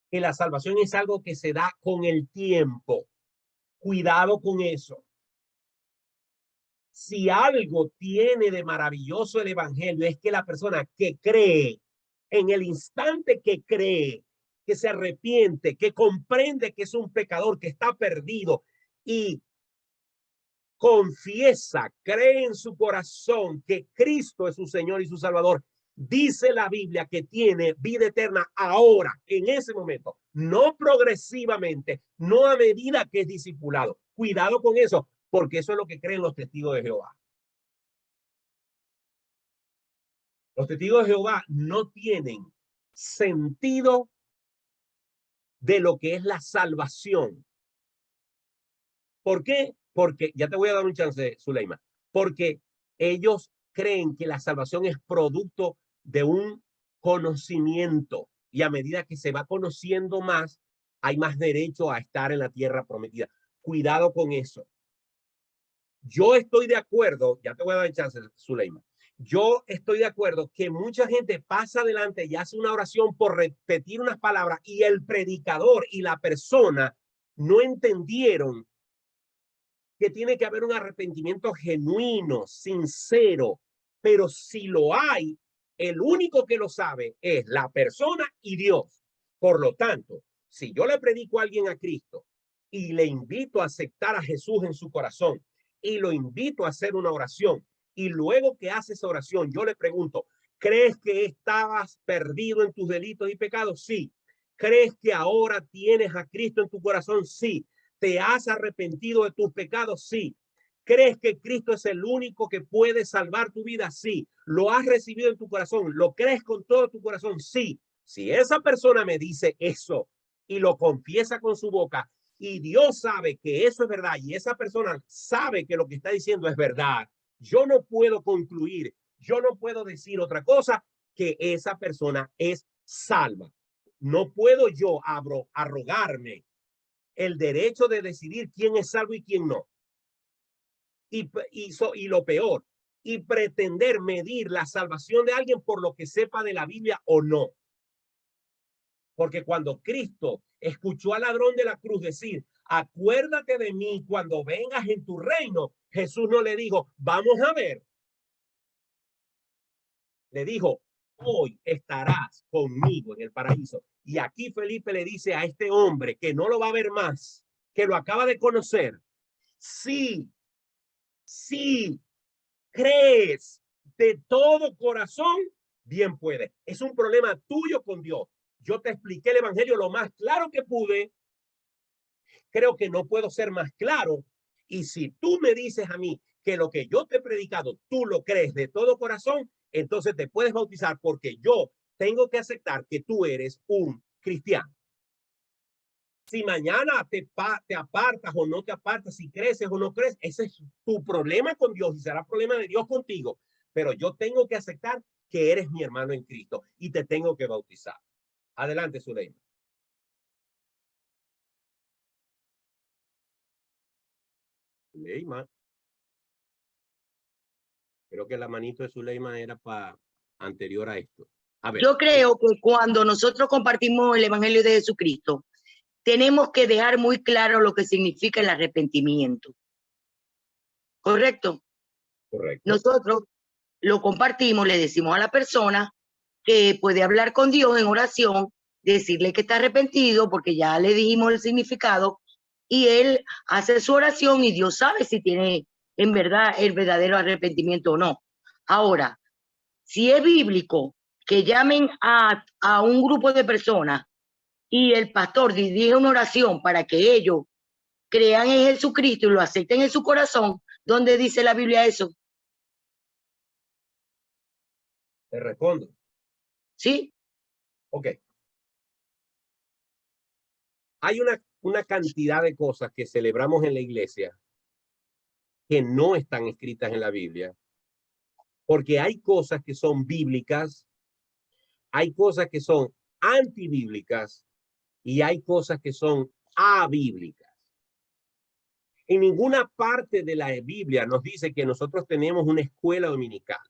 que la salvación es algo que se da con el tiempo. Cuidado con eso. Si algo tiene de maravilloso el evangelio es que la persona que cree, en el instante que cree, que se arrepiente, que comprende que es un pecador, que está perdido y confiesa, cree en su corazón que Cristo es su Señor y su Salvador, dice la Biblia que tiene vida eterna ahora, en ese momento, no progresivamente, no a medida que es discipulado. Cuidado con eso, porque eso es lo que creen los testigos de Jehová. Los testigos de Jehová no tienen sentido de lo que es la salvación. ¿Por qué? Porque, ya te voy a dar un chance, Zuleima, porque ellos creen que la salvación es producto de un conocimiento. Y a medida que se va conociendo más, hay más derecho a estar en la tierra prometida. Cuidado con eso. Yo estoy de acuerdo, ya te voy a dar chance, Zuleima. Yo estoy de acuerdo que mucha gente pasa adelante y hace una oración por repetir unas palabras y el predicador y la persona no entendieron que tiene que haber un arrepentimiento genuino, sincero, pero si lo hay, el único que lo sabe es la persona y Dios. Por lo tanto, si yo le predico a alguien a Cristo y le invito a aceptar a Jesús en su corazón y lo invito a hacer una oración y luego que hace esa oración, yo le pregunto, ¿crees que estabas perdido en tus delitos y pecados? Sí. ¿Crees que ahora tienes a Cristo en tu corazón? Sí. ¿Te has arrepentido de tus pecados? Sí. ¿Crees que Cristo es el único que puede salvar tu vida? Sí. ¿Lo has recibido en tu corazón? ¿Lo crees con todo tu corazón? Sí. Si esa persona me dice eso y lo confiesa con su boca y Dios sabe que eso es verdad y esa persona sabe que lo que está diciendo es verdad, yo no puedo concluir, yo no puedo decir otra cosa que esa persona es salva. No puedo yo arrogarme el derecho de decidir quién es salvo y quién no. Y lo peor, y pretender medir la salvación de alguien por lo que sepa de la Biblia o no. Porque cuando Cristo escuchó al ladrón de la cruz decir, acuérdate de mí cuando vengas en tu reino, Jesús no le dijo, vamos a ver. Le dijo, hoy estarás conmigo en el paraíso. Y aquí Felipe le dice a este hombre que no lo va a ver más, que lo acaba de conocer, sí, crees de todo corazón, bien puede. Es un problema tuyo con Dios. Yo te expliqué el evangelio lo más claro que pude. Creo que no puedo ser más claro. Y si tú me dices a mí que lo que yo te he predicado, tú lo crees de todo corazón, entonces te puedes bautizar porque yo tengo que aceptar que tú eres un cristiano. Si mañana te apartas o no te apartas, si creces o no crees, ese es tu problema con Dios y será problema de Dios contigo. Pero yo tengo que aceptar que eres mi hermano en Cristo y te tengo que bautizar. Adelante, Zuleima. Zuleima. Creo que la manito de Zuleima era para anterior a esto. A ver. Yo creo que cuando nosotros compartimos el Evangelio de Jesucristo, tenemos que dejar muy claro lo que significa el arrepentimiento. ¿Correcto? Correcto. Nosotros lo compartimos, le decimos a la persona que puede hablar con Dios en oración, decirle que está arrepentido porque ya le dijimos el significado y él hace su oración y Dios sabe si tiene en verdad el verdadero arrepentimiento o no. Ahora, si es bíblico que llamen a un grupo de personas y el pastor dirige una oración para que ellos crean en Jesucristo y lo acepten en su corazón, ¿dónde dice la Biblia eso? Te respondo. ¿Sí? Ok. Hay una cantidad de cosas que celebramos en la iglesia que no están escritas en la Biblia, porque hay cosas que son bíblicas, hay cosas que son antibíblicas y hay cosas que son abíblicas. En ninguna parte de la Biblia nos dice que nosotros tenemos una escuela dominical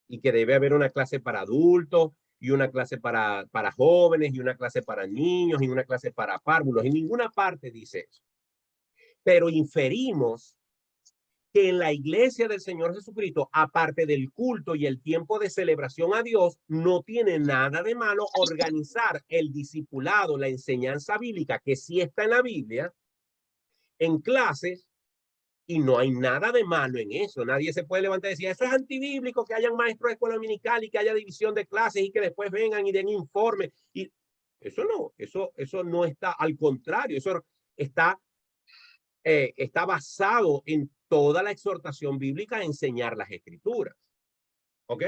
y que debe haber una clase para adultos y una clase para jóvenes y una clase para niños y una clase para párvulos. En ninguna parte dice eso. Pero inferimos que en la iglesia del Señor Jesucristo, aparte del culto y el tiempo de celebración a Dios, no tiene nada de malo organizar el discipulado, la enseñanza bíblica, que sí está en la Biblia, en clases, y no hay nada de malo en eso. Nadie se puede levantar y decir, eso es antibíblico, que hayan maestros de escuela dominical y que haya división de clases y que después vengan y den informes. Y eso no está, al contrario, eso está basado en toda la exhortación bíblica a enseñar las escrituras. ¿Ok?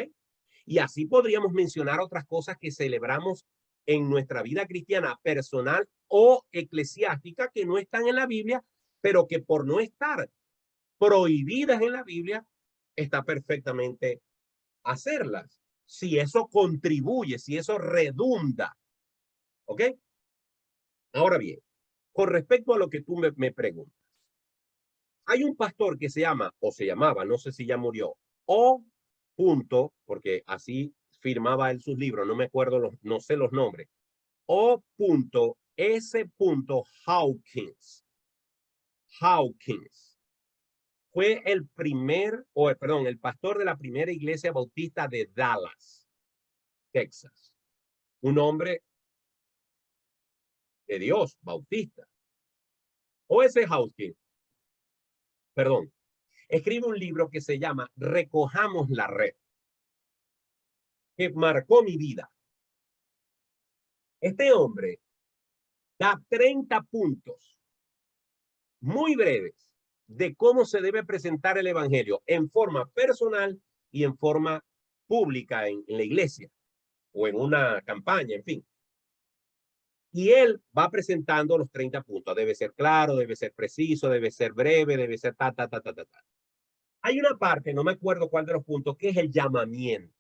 Y así podríamos mencionar otras cosas que celebramos en nuestra vida cristiana personal o eclesiástica que no están en la Biblia, pero que por no estar prohibidas en la Biblia, está perfectamente hacerlas, si eso contribuye, si eso redunda. ¿Ok? Ahora bien, con respecto a lo que tú me preguntas, hay un pastor que se llama, o se llamaba, no sé si ya murió, O. Porque así firmaba él sus libros, no me acuerdo, no sé los nombres, O. S. Hawkins. Hawkins fue el el pastor de la primera iglesia bautista de Dallas, Texas. Un hombre de Dios, bautista. O.S. Hawkins, perdón, escribe un libro que se llama Recojamos la red, que marcó mi vida. Este hombre da 30 puntos muy breves de cómo se debe presentar el evangelio en forma personal y en forma pública en la iglesia o en una campaña, en fin. Y él va presentando los 30 puntos. Debe ser claro, debe ser preciso, debe ser breve, debe ser ta. Hay una parte, no me acuerdo cuál de los puntos, que es el llamamiento.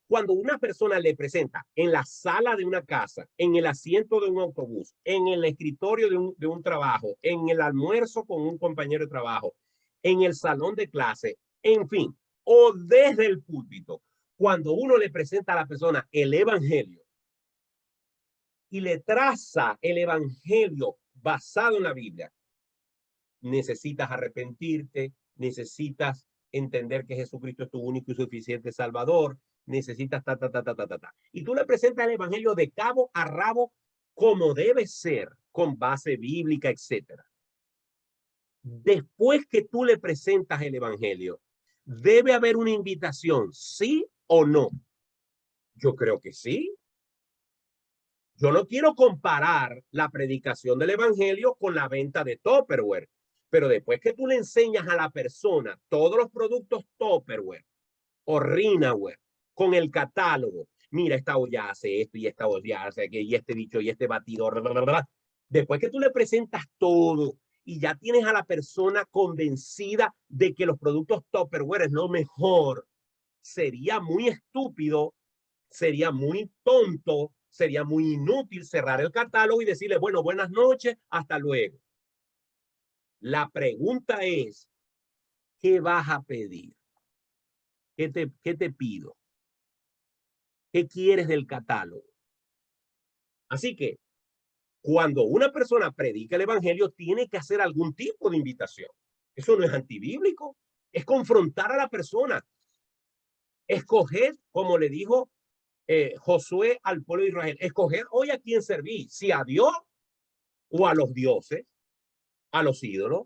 Cuando una persona le presenta en la sala de una casa, en el asiento de un autobús, en el escritorio de un trabajo, en el almuerzo con un compañero de trabajo, en el salón de clase, en fin, o desde el púlpito, cuando uno le presenta a la persona el evangelio y le traza el evangelio basado en la Biblia, necesitas arrepentirte, necesitas entender que Jesucristo es tu único y suficiente Salvador, necesitas ta. Y tú le presentas el evangelio de cabo a rabo como debe ser, con base bíblica, etc. Después que tú le presentas el evangelio, debe haber una invitación, ¿sí o no? Yo creo que sí. Yo no quiero comparar la predicación del evangelio con la venta de Tupperware. Pero después que tú le enseñas a la persona todos los productos Tupperware o Rinaware con el catálogo, mira, esta olla hace esto y esta olla hace aquello y este bicho y este batidor, bla, bla, bla. Después que tú le presentas todo y ya tienes a la persona convencida de que los productos Tupperware es lo mejor, sería muy estúpido, sería muy tonto, sería muy inútil cerrar el catálogo y decirle, bueno, buenas noches, hasta luego. La pregunta es, ¿qué vas a pedir? ¿Qué te pido? ¿Qué quieres del catálogo? Así que cuando una persona predica el evangelio, tiene que hacer algún tipo de invitación. Eso no es antibíblico, es confrontar a la persona. Escoger, como le dijo Josué al pueblo de Israel, escoger hoy a quién servir, si a Dios o a los dioses, a los ídolos.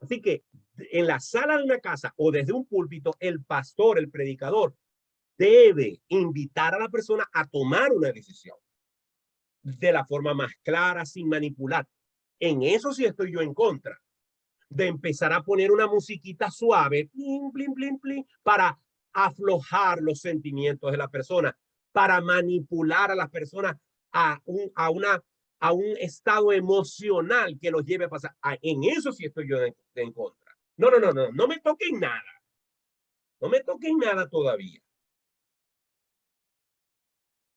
Así que en la sala de una casa o desde un púlpito, el pastor, el predicador, debe invitar a la persona a tomar una decisión de la forma más clara, sin manipular. En eso sí estoy yo en contra, de empezar a poner una musiquita suave, plin, plin, plin, plin, para aflojar los sentimientos de la persona, para manipular a las personas a un estado emocional que los lleve a pasar. En eso sí estoy yo en contra. No me toquen nada. No me toquen nada todavía.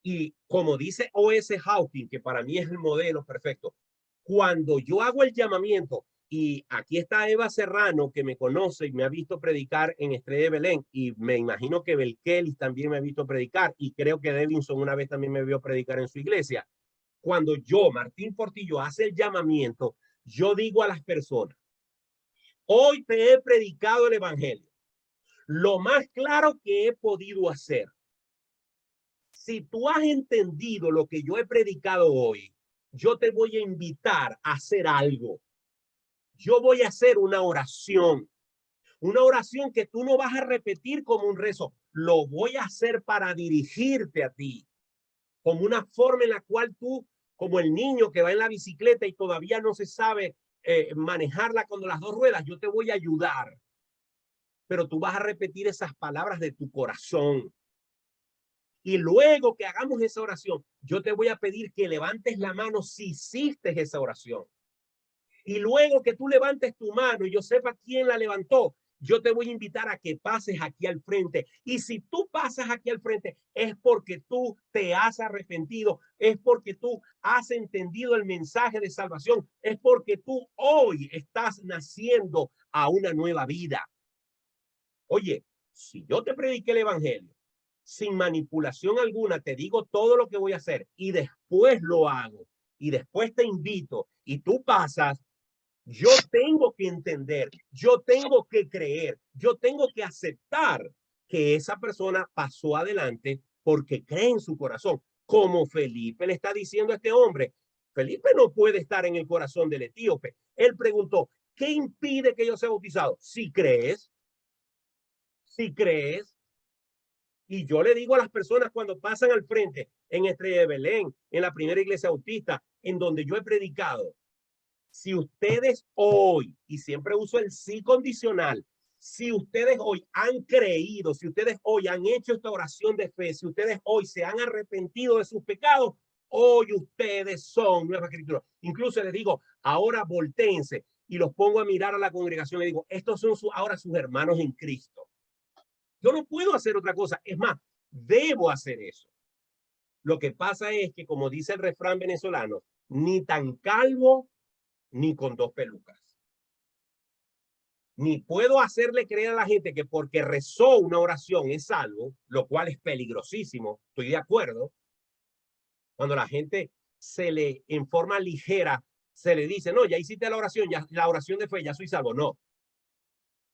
Y como dice O.S. Hawkins, que para mí es el modelo perfecto, cuando yo hago el llamamiento, y aquí está Eva Serrano, que me conoce y me ha visto predicar en Estrella de Belén, y me imagino que Belkelis también me ha visto predicar, y creo que Devinson una vez también me vio predicar en su iglesia. Cuando yo, Martín Portillo, hace el llamamiento, yo digo a las personas, hoy te he predicado el evangelio, lo más claro que he podido hacer. Si tú has entendido lo que yo he predicado hoy, yo te voy a invitar a hacer algo. Yo voy a hacer una oración que tú no vas a repetir como un rezo. Lo voy a hacer para dirigirte a ti, como una forma en la cual tú, como el niño que va en la bicicleta y todavía no se sabe manejarla con las dos ruedas, yo te voy a ayudar. Pero tú vas a repetir esas palabras de tu corazón. Y luego que hagamos esa oración, yo te voy a pedir que levantes la mano si hiciste esa oración. Y luego que tú levantes tu mano y yo sepa quién la levantó, yo te voy a invitar a que pases aquí al frente. Y si tú pasas aquí al frente, es porque tú te has arrepentido, es porque tú has entendido el mensaje de salvación, es porque tú hoy estás naciendo a una nueva vida. Oye, si yo te prediqué el evangelio sin manipulación alguna, te digo todo lo que voy a hacer y después lo hago y después te invito y tú pasas, yo tengo que entender, yo tengo que creer, yo tengo que aceptar que esa persona pasó adelante porque cree en su corazón. Como Felipe le está diciendo a este hombre, Felipe no puede estar en el corazón del etíope. Él preguntó, ¿qué impide que yo sea bautizado? Si crees, si crees. Y yo le digo a las personas cuando pasan al frente en Estrella de Belén, en la primera iglesia bautista, en donde yo he predicado, si ustedes hoy, y siempre uso el sí condicional, si ustedes hoy han creído, si ustedes hoy han hecho esta oración de fe, si ustedes hoy se han arrepentido de sus pecados, hoy ustedes son nueva escritura. Incluso les digo, ahora voltéense y los pongo a mirar a la congregación y digo, estos son ahora sus hermanos en Cristo. Yo no puedo hacer otra cosa. Es más, debo hacer eso. Lo que pasa es que, como dice el refrán venezolano, ni tan calvo ni con dos pelucas. Ni puedo hacerle creer a la gente que porque rezó una oración es salvo, lo cual es peligrosísimo. Estoy de acuerdo. Cuando la gente se le, en forma ligera, se le dice, no, ya hiciste la oración, ya la oración de fe, ya soy salvo. No.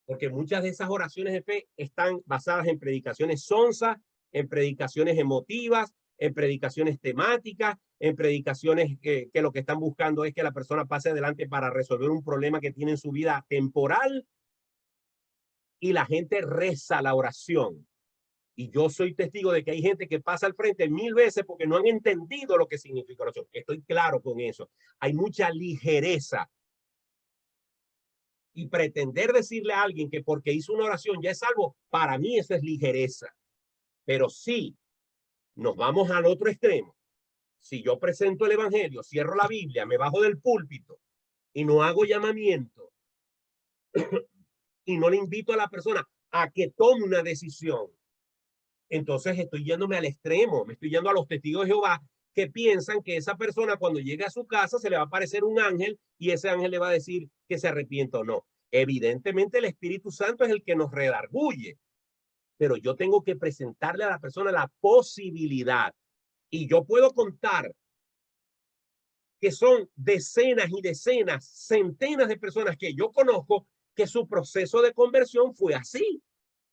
Porque muchas de esas oraciones de fe están basadas en predicaciones sonsas, en predicaciones emotivas, en predicaciones temáticas, en predicaciones que lo que están buscando es que la persona pase adelante para resolver un problema que tiene en su vida temporal y la gente reza la oración. Y yo soy testigo de que hay gente que pasa al frente 1000 veces porque no han entendido lo que significa oración. Estoy claro con eso. Hay mucha ligereza. Y pretender decirle a alguien que porque hizo una oración ya es salvo, para mí eso es ligereza. Pero sí, nos vamos al otro extremo. Si yo presento el evangelio, cierro la Biblia, me bajo del púlpito y no hago llamamiento y no le invito a la persona a que tome una decisión, entonces estoy yéndome al extremo, me estoy yendo a los testigos de Jehová que piensan que esa persona cuando llegue a su casa se le va a aparecer un ángel y ese ángel le va a decir que se arrepienta o no. Evidentemente el Espíritu Santo es el que nos redarguye, pero yo tengo que presentarle a la persona la posibilidad y yo puedo contar que son decenas y decenas, centenas de personas que yo conozco que su proceso de conversión fue así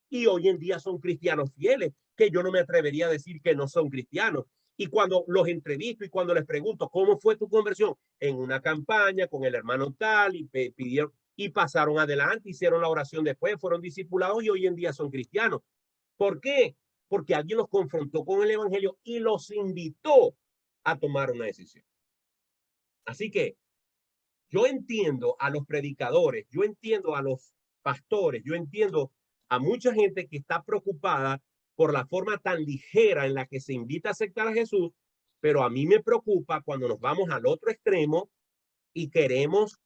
y hoy en día son cristianos fieles, que yo no me atrevería a decir que no son cristianos. Y cuando los entrevisto y cuando les pregunto cómo fue tu conversión en una campaña con el hermano tal y pidieron y pasaron adelante, hicieron la oración después, fueron discipulados y hoy en día son cristianos. ¿Por qué? Porque alguien los confrontó con el evangelio y los invitó a tomar una decisión. Así que yo entiendo a los predicadores, yo entiendo a los pastores, yo entiendo a mucha gente que está preocupada por la forma tan ligera en la que se invita a aceptar a Jesús, pero a mí me preocupa cuando nos vamos al otro extremo y queremos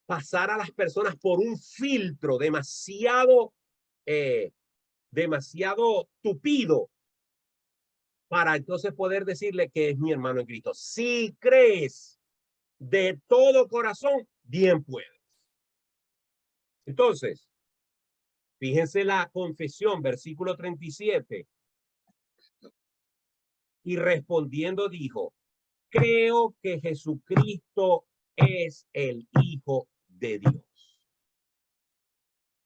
pasar a las personas por un filtro demasiado tupido para entonces poder decirle que es mi hermano en Cristo. Si crees de todo corazón, bien puedes. Entonces, fíjense la confesión, versículo 37. Y respondiendo dijo, creo que Jesucristo es el Hijo de Dios.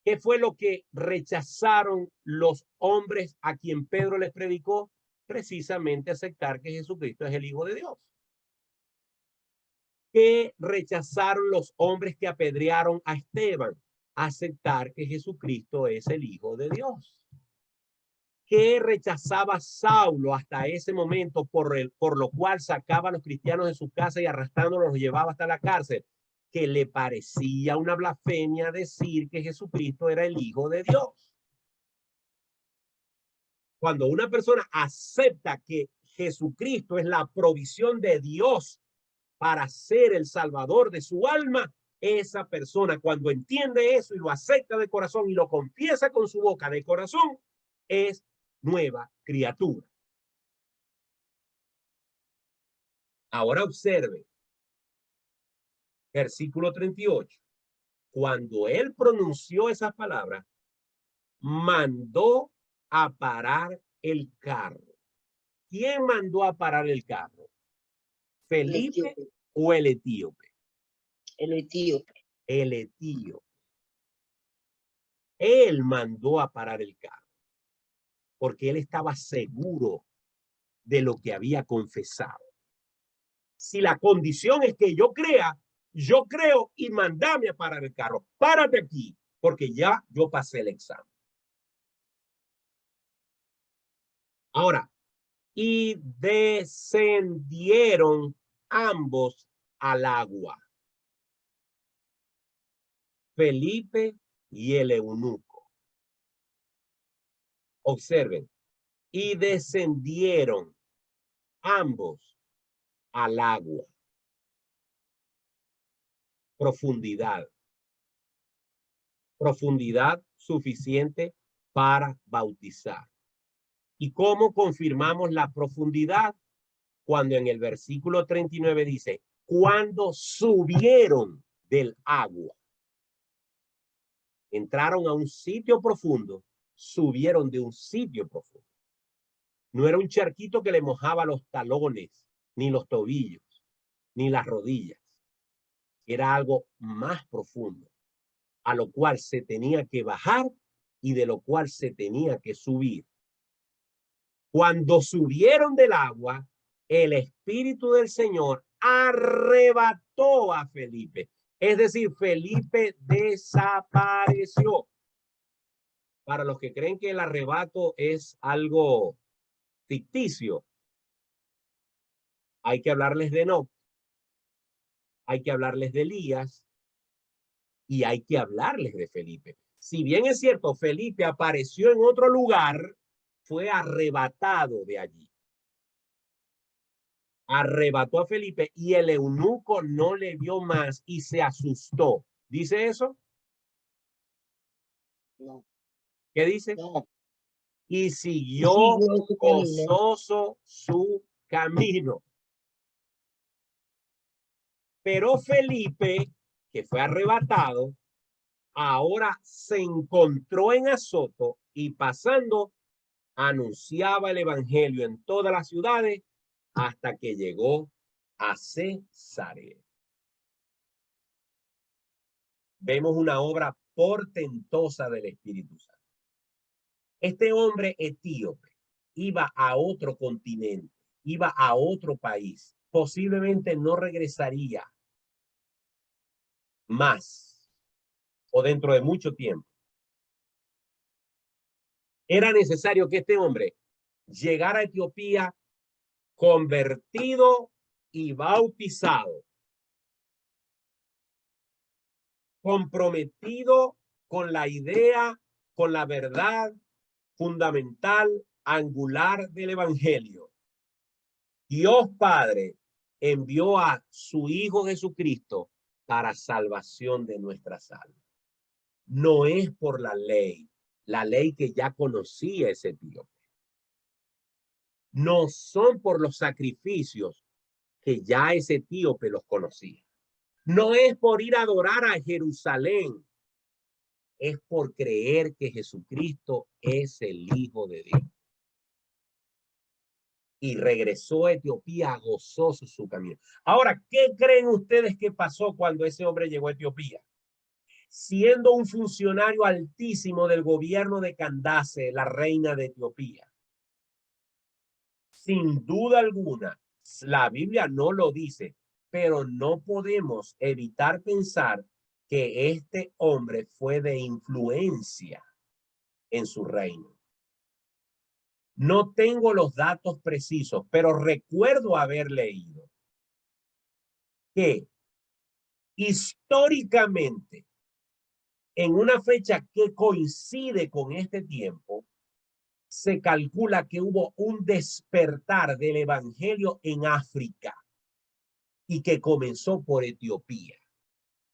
¿Qué fue lo que rechazaron los hombres a quien Pedro les predicó? Precisamente aceptar que Jesucristo es el Hijo de Dios. ¿Qué rechazaron los hombres que apedrearon a Esteban? Aceptar que Jesucristo es el Hijo de Dios. ¿Qué rechazaba Saulo hasta ese momento por lo cual sacaba a los cristianos de su casa y arrastrándolos los llevaba hasta la cárcel? Que le parecía una blasfemia decir que Jesucristo era el Hijo de Dios. Cuando una persona acepta que Jesucristo es la provisión de Dios para ser el salvador de su alma, esa persona cuando entiende eso y lo acepta de corazón y lo confiesa con su boca de corazón, es nueva criatura. Ahora observe, versículo 38. Cuando él pronunció esas palabras, mandó a parar el carro. ¿Quién mandó a parar el carro? ¿Felipe o el etíope? El etíope. El etíope. Él mandó a parar el carro porque él estaba seguro de lo que había confesado. Si la condición es que yo crea, yo creo y mandame a parar el carro. Párate aquí porque ya yo pasé el examen. Ahora, y descendieron ambos al agua, Felipe y el eunuco. Observen, y descendieron ambos al agua. Profundidad. Profundidad suficiente para bautizar. ¿Y cómo confirmamos la profundidad? Cuando en el versículo 39 dice, cuando subieron del agua. Entraron a un sitio profundo, subieron de un sitio profundo. No era un charquito que le mojaba los talones, ni los tobillos, ni las rodillas. Era algo más profundo, a lo cual se tenía que bajar y de lo cual se tenía que subir. Cuando subieron del agua, el Espíritu del Señor arrebató a Felipe. Es decir, Felipe desapareció. Para los que creen que el arrebato es algo ficticio, hay que hablarles de Enoc, hay que hablarles de Elías y hay que hablarles de Felipe. Si bien es cierto, Felipe apareció en otro lugar, fue arrebatado de allí. Arrebató a Felipe y el eunuco no le vio más y se asustó. ¿Dice eso? No. ¿Qué dice? No. Y siguió su camino. gozoso su camino. Pero Felipe, que fue arrebatado, ahora se encontró en Azoto y pasando anunciaba el evangelio en todas las ciudades hasta que llegó a Cesarea. Vemos una obra portentosa del Espíritu Santo. Este hombre etíope iba a otro continente, iba a otro país, posiblemente no regresaría más o dentro de mucho tiempo. Era necesario que este hombre llegara a Etiopía convertido y bautizado, comprometido con la idea, con la verdad fundamental, angular del evangelio. Dios Padre envió a su Hijo Jesucristo para salvación de nuestras almas. No es por la ley que ya conocía ese etíope. No son por los sacrificios que ya ese etíope los conocía. No es por ir a adorar a Jerusalén. Es por creer que Jesucristo es el Hijo de Dios. Y regresó a Etiopía gozoso su camino. Ahora, ¿qué creen ustedes que pasó cuando ese hombre llegó a Etiopía? Siendo un funcionario altísimo del gobierno de Candace, la reina de Etiopía. Sin duda alguna, la Biblia no lo dice, pero no podemos evitar pensar que este hombre fue de influencia en su reino. No tengo los datos precisos, pero recuerdo haber leído que históricamente, en una fecha que coincide con este tiempo, se calcula que hubo un despertar del evangelio en África. y que comenzó por Etiopía,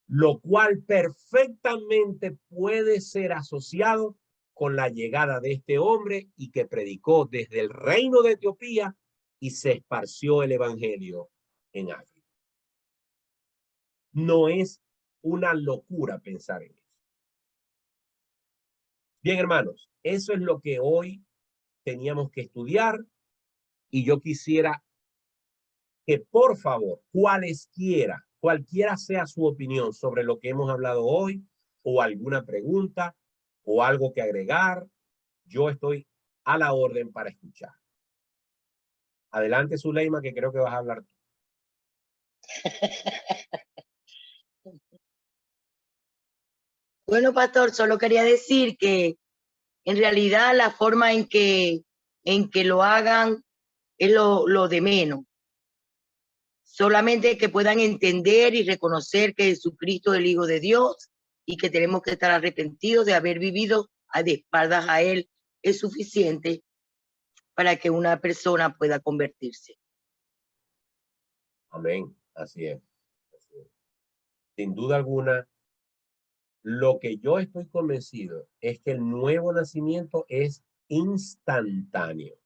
lo cual perfectamente puede ser asociado con la llegada de este hombre y que predicó desde el reino de Etiopía y se esparció el evangelio en África. No es una locura pensar en eso. Bien, hermanos, eso es lo que hoy teníamos que estudiar y yo quisiera que por favor, cualquiera sea su opinión sobre lo que hemos hablado hoy o alguna pregunta o algo que agregar, yo estoy a la orden para escuchar. Adelante, Zuleima, que creo que vas a hablar tú. Bueno, pastor, solo quería decir que en realidad la forma en que lo hagan es lo de menos. Solamente que puedan entender y reconocer que Jesucristo es el Hijo de Dios y que tenemos que estar arrepentidos de haber vivido de espaldas a Él es suficiente para que una persona pueda convertirse. Amén. Así es. Así es. Sin duda alguna, lo que yo estoy convencido es que el nuevo nacimiento es instantáneo.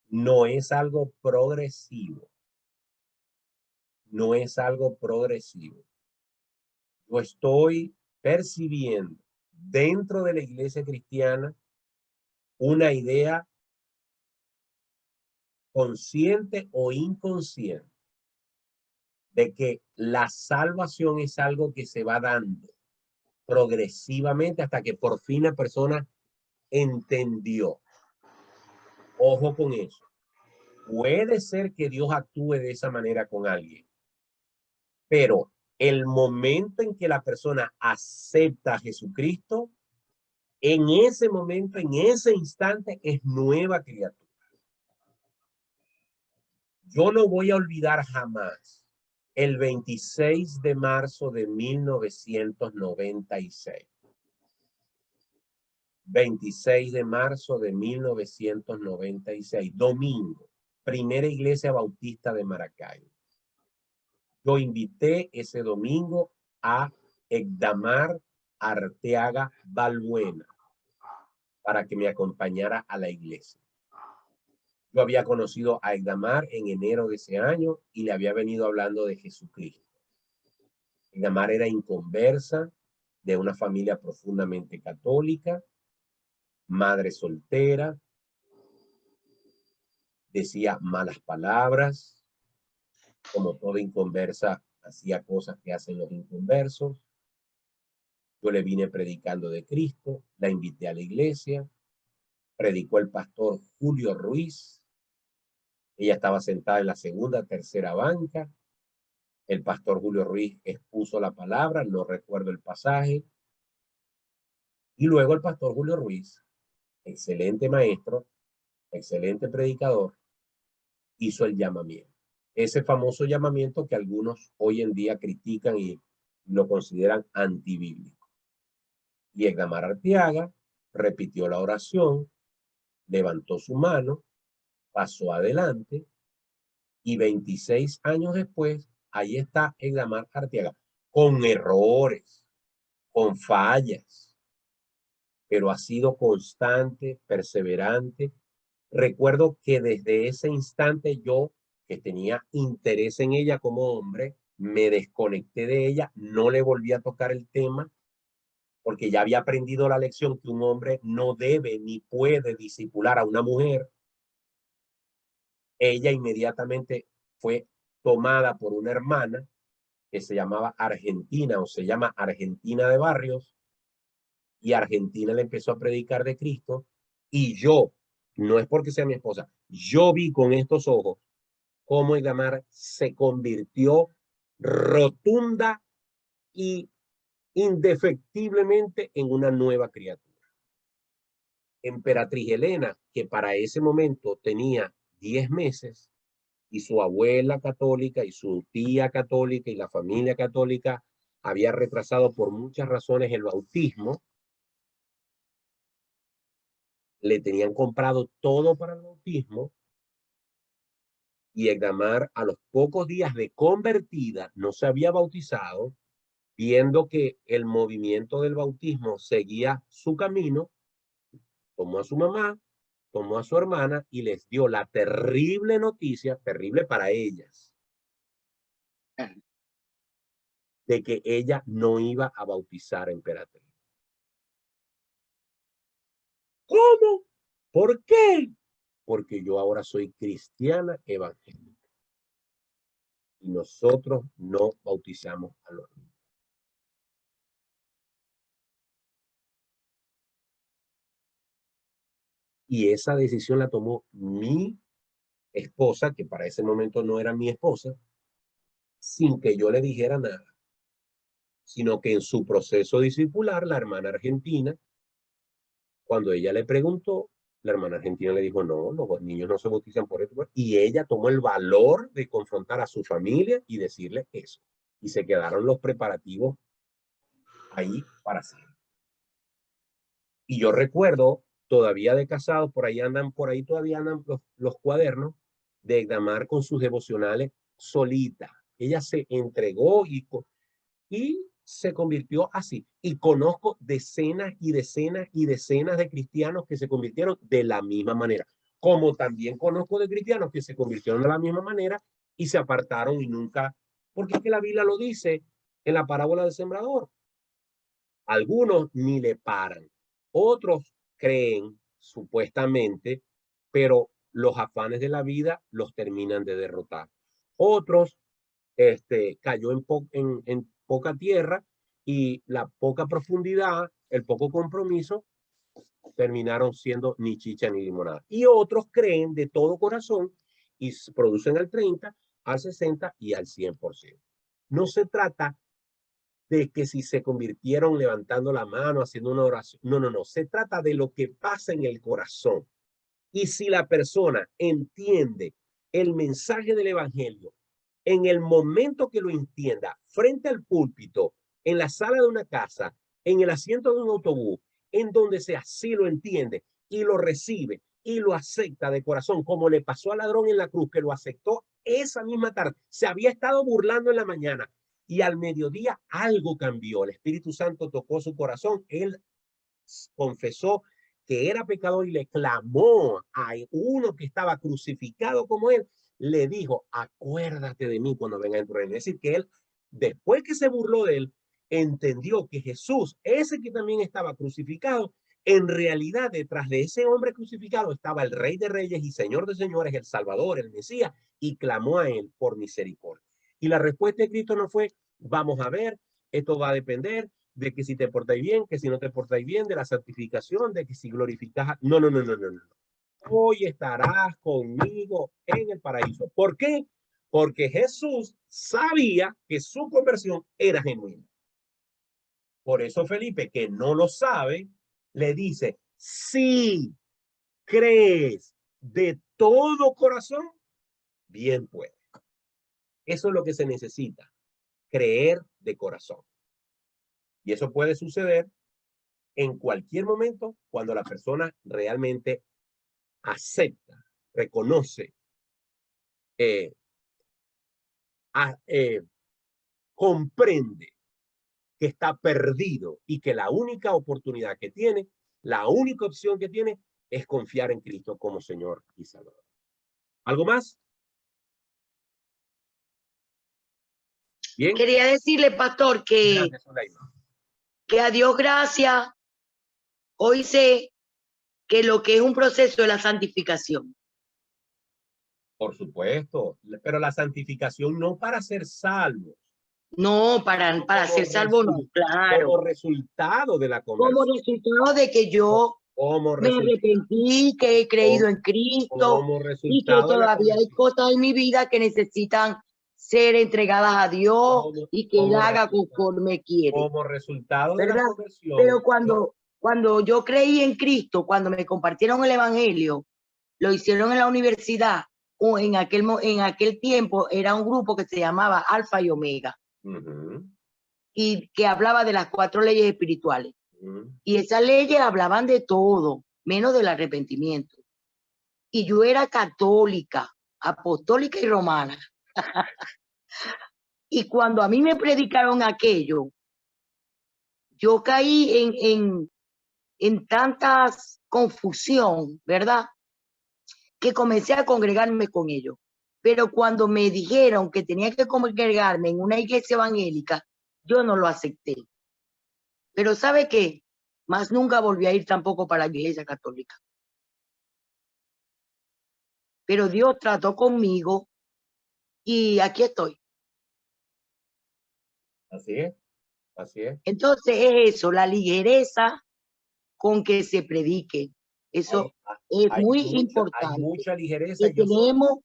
No es algo progresivo. No es algo progresivo. Yo estoy percibiendo dentro de la iglesia cristiana una idea consciente o inconsciente de que la salvación es algo que se va dando progresivamente hasta que por fin la persona entendió. Ojo con eso. Puede ser que Dios actúe de esa manera con alguien, pero el momento en que la persona acepta a Jesucristo, en ese momento, en ese instante, es nueva criatura. Yo no voy a olvidar jamás el 26 de marzo de 1996. 26 de marzo de 1996, domingo, primera iglesia bautista de Maracaibo. Yo invité ese domingo a Egdamar Arteaga Balbuena para que me acompañara a la iglesia. Yo había conocido a Egdamar en enero de ese año y le había venido hablando de Jesucristo. Egdamar era inconversa, de una familia profundamente católica, madre soltera, decía malas palabras, como toda inconversa, hacía cosas que hacen los inconversos. Yo le vine predicando de Cristo, la invité a la iglesia, predicó el pastor Julio Ruiz. Ella estaba sentada en la segunda, tercera banca. El pastor Julio Ruiz expuso la palabra, no recuerdo el pasaje. Y luego el pastor Julio Ruiz, excelente maestro, excelente predicador, hizo el llamamiento. Ese famoso llamamiento que algunos hoy en día critican y lo consideran antibíblico. Y Egdamar Arteaga repitió la oración, levantó su mano, pasó adelante y 26 años después, ahí está Egdamar Arteaga, con errores, con fallas, pero ha sido constante, perseverante. Recuerdo que desde ese instante yo, que tenía interés en ella como hombre, me desconecté de ella, no le volví a tocar el tema, porque ya había aprendido la lección que un hombre no debe ni puede discipular a una mujer. Ella inmediatamente fue tomada por una hermana que se llamaba Argentina o se llama Argentina de Barrios, y Argentina le empezó a predicar de Cristo, y yo, no es porque sea mi esposa, yo vi con estos ojos cómo Egdamar se convirtió rotunda y indefectiblemente en una nueva criatura. Emperatriz Helena, que para ese momento tenía 10 meses, y su abuela católica y su tía católica y la familia católica había retrasado por muchas razones el bautismo, le tenían comprado todo para el bautismo, Y Egdamar, a los pocos días de convertida, no se había bautizado, viendo que el movimiento del bautismo seguía su camino, tomó a su mamá, tomó a su hermana y les dio la terrible noticia, terrible para ellas, de que ella no iba a bautizar a Emperatriz. ¿Cómo? ¿Por qué? Porque yo ahora soy cristiana evangélica. Y nosotros no bautizamos a los niños. Y esa decisión la tomó mi esposa, que para ese momento no era mi esposa, sin que yo le dijera nada, sino que en su proceso discipular, la hermana argentina, cuando ella le preguntó, la hermana argentina le dijo, no, los niños no se bautizan por esto. Y ella tomó el valor de confrontar a su familia y decirle eso. Y se quedaron los preparativos ahí para siempre. Y yo recuerdo, todavía de casado, por ahí todavía andan los cuadernos de Egdamar con sus devocionales solita. Ella se entregó y se convirtió así. Y conozco decenas y decenas y decenas de cristianos que se convirtieron de la misma manera. Como también conozco de cristianos que se convirtieron de la misma manera y se apartaron y nunca, porque es que la Biblia lo dice en la parábola del sembrador. Algunos ni le paran. Otros creen, supuestamente, pero los afanes de la vida los terminan de derrotar. Otros cayó en poca tierra y la poca profundidad, el poco compromiso, terminaron siendo ni chicha ni limonada. Y otros creen de todo corazón y producen al 30, al 60 y al 100%. No se trata de que si se convirtieron levantando la mano, haciendo una oración. No, no, no. Se trata de lo que pasa en el corazón. Y si la persona entiende el mensaje del evangelio, en el momento que lo entienda, frente al púlpito, en la sala de una casa, en el asiento de un autobús, en donde sea, si lo entiende y lo recibe y lo acepta de corazón, como le pasó al ladrón en la cruz, que lo aceptó esa misma tarde. Se había estado burlando en la mañana y al mediodía algo cambió. El Espíritu Santo tocó su corazón. Él confesó que era pecador y le clamó a uno que estaba crucificado como él. Le dijo, acuérdate de mí cuando venga dentro de él. Es decir, que él, después que se burló de él, entendió que Jesús, ese que también estaba crucificado, en realidad detrás de ese hombre crucificado estaba el Rey de Reyes y Señor de Señores, el Salvador, el Mesías, y clamó a él por misericordia. Y la respuesta de Cristo no fue, vamos a ver, esto va a depender de que si te portáis bien, que si no te portáis bien, de la santificación, de que si glorificas. No, no, no, no, no, no. Hoy estarás conmigo en el paraíso. ¿Por qué? Porque Jesús sabía que su conversión era genuina. Por eso Felipe, que no lo sabe, le dice, si crees de todo corazón, bien puede. Eso es lo que se necesita, creer de corazón. Y eso puede suceder en cualquier momento cuando la persona realmente acepta, reconoce, comprende que está perdido y que la única oportunidad que tiene, la única opción que tiene es confiar en Cristo como Señor y Salvador. ¿Algo más? Bien. Quería decirle, pastor, que a Dios gracias, hoy sé que lo que es un proceso de la santificación. Por supuesto, pero la santificación no para ser salvos. No, para ser salvo, no, claro. Como resultado de la conversión. Como resultado de que yo me arrepentí, que he creído en Cristo y que todavía hay cosas en mi vida que necesitan ser entregadas a Dios y que Él haga conforme quiere. Como resultado de la conversión. Pero cuando yo creí en Cristo, cuando me compartieron el evangelio, lo hicieron en la universidad, o en aquel tiempo era un grupo que se llamaba Alfa y Omega. Y que hablaba de las 4 leyes espirituales. Y esas leyes hablaban de todo, menos del arrepentimiento. Y yo era católica, apostólica y romana. Y cuando a mí me predicaron aquello, yo caí en tantas confusión, ¿verdad? Que comencé a congregarme con ellos. Pero cuando me dijeron que tenía que congregarme en una iglesia evangélica, yo no lo acepté. Pero ¿sabe qué? Más nunca volví a ir tampoco para la iglesia católica. Pero Dios trató conmigo y aquí estoy. Así es, así es. Entonces es eso, la ligereza con que se predique. Eso es muy Hay importante. mucha ligereza. Que tenemos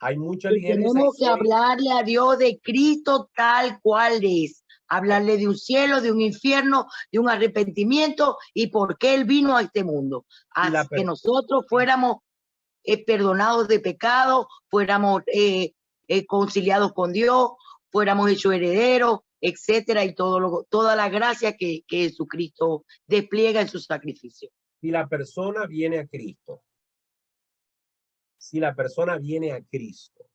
Hay mucha que ligereza. tenemos que hablarle a Dios de Cristo tal cual es. Hablarle de un cielo, de un infierno, de un arrepentimiento y por qué Él vino a este mundo. A que nosotros fuéramos perdonados de pecado, fuéramos conciliados con Dios, fuéramos hechos herederos, etcétera, y toda la gracia que Jesucristo despliega en su sacrificio. Si la persona viene a Cristo, si la persona viene a Cristo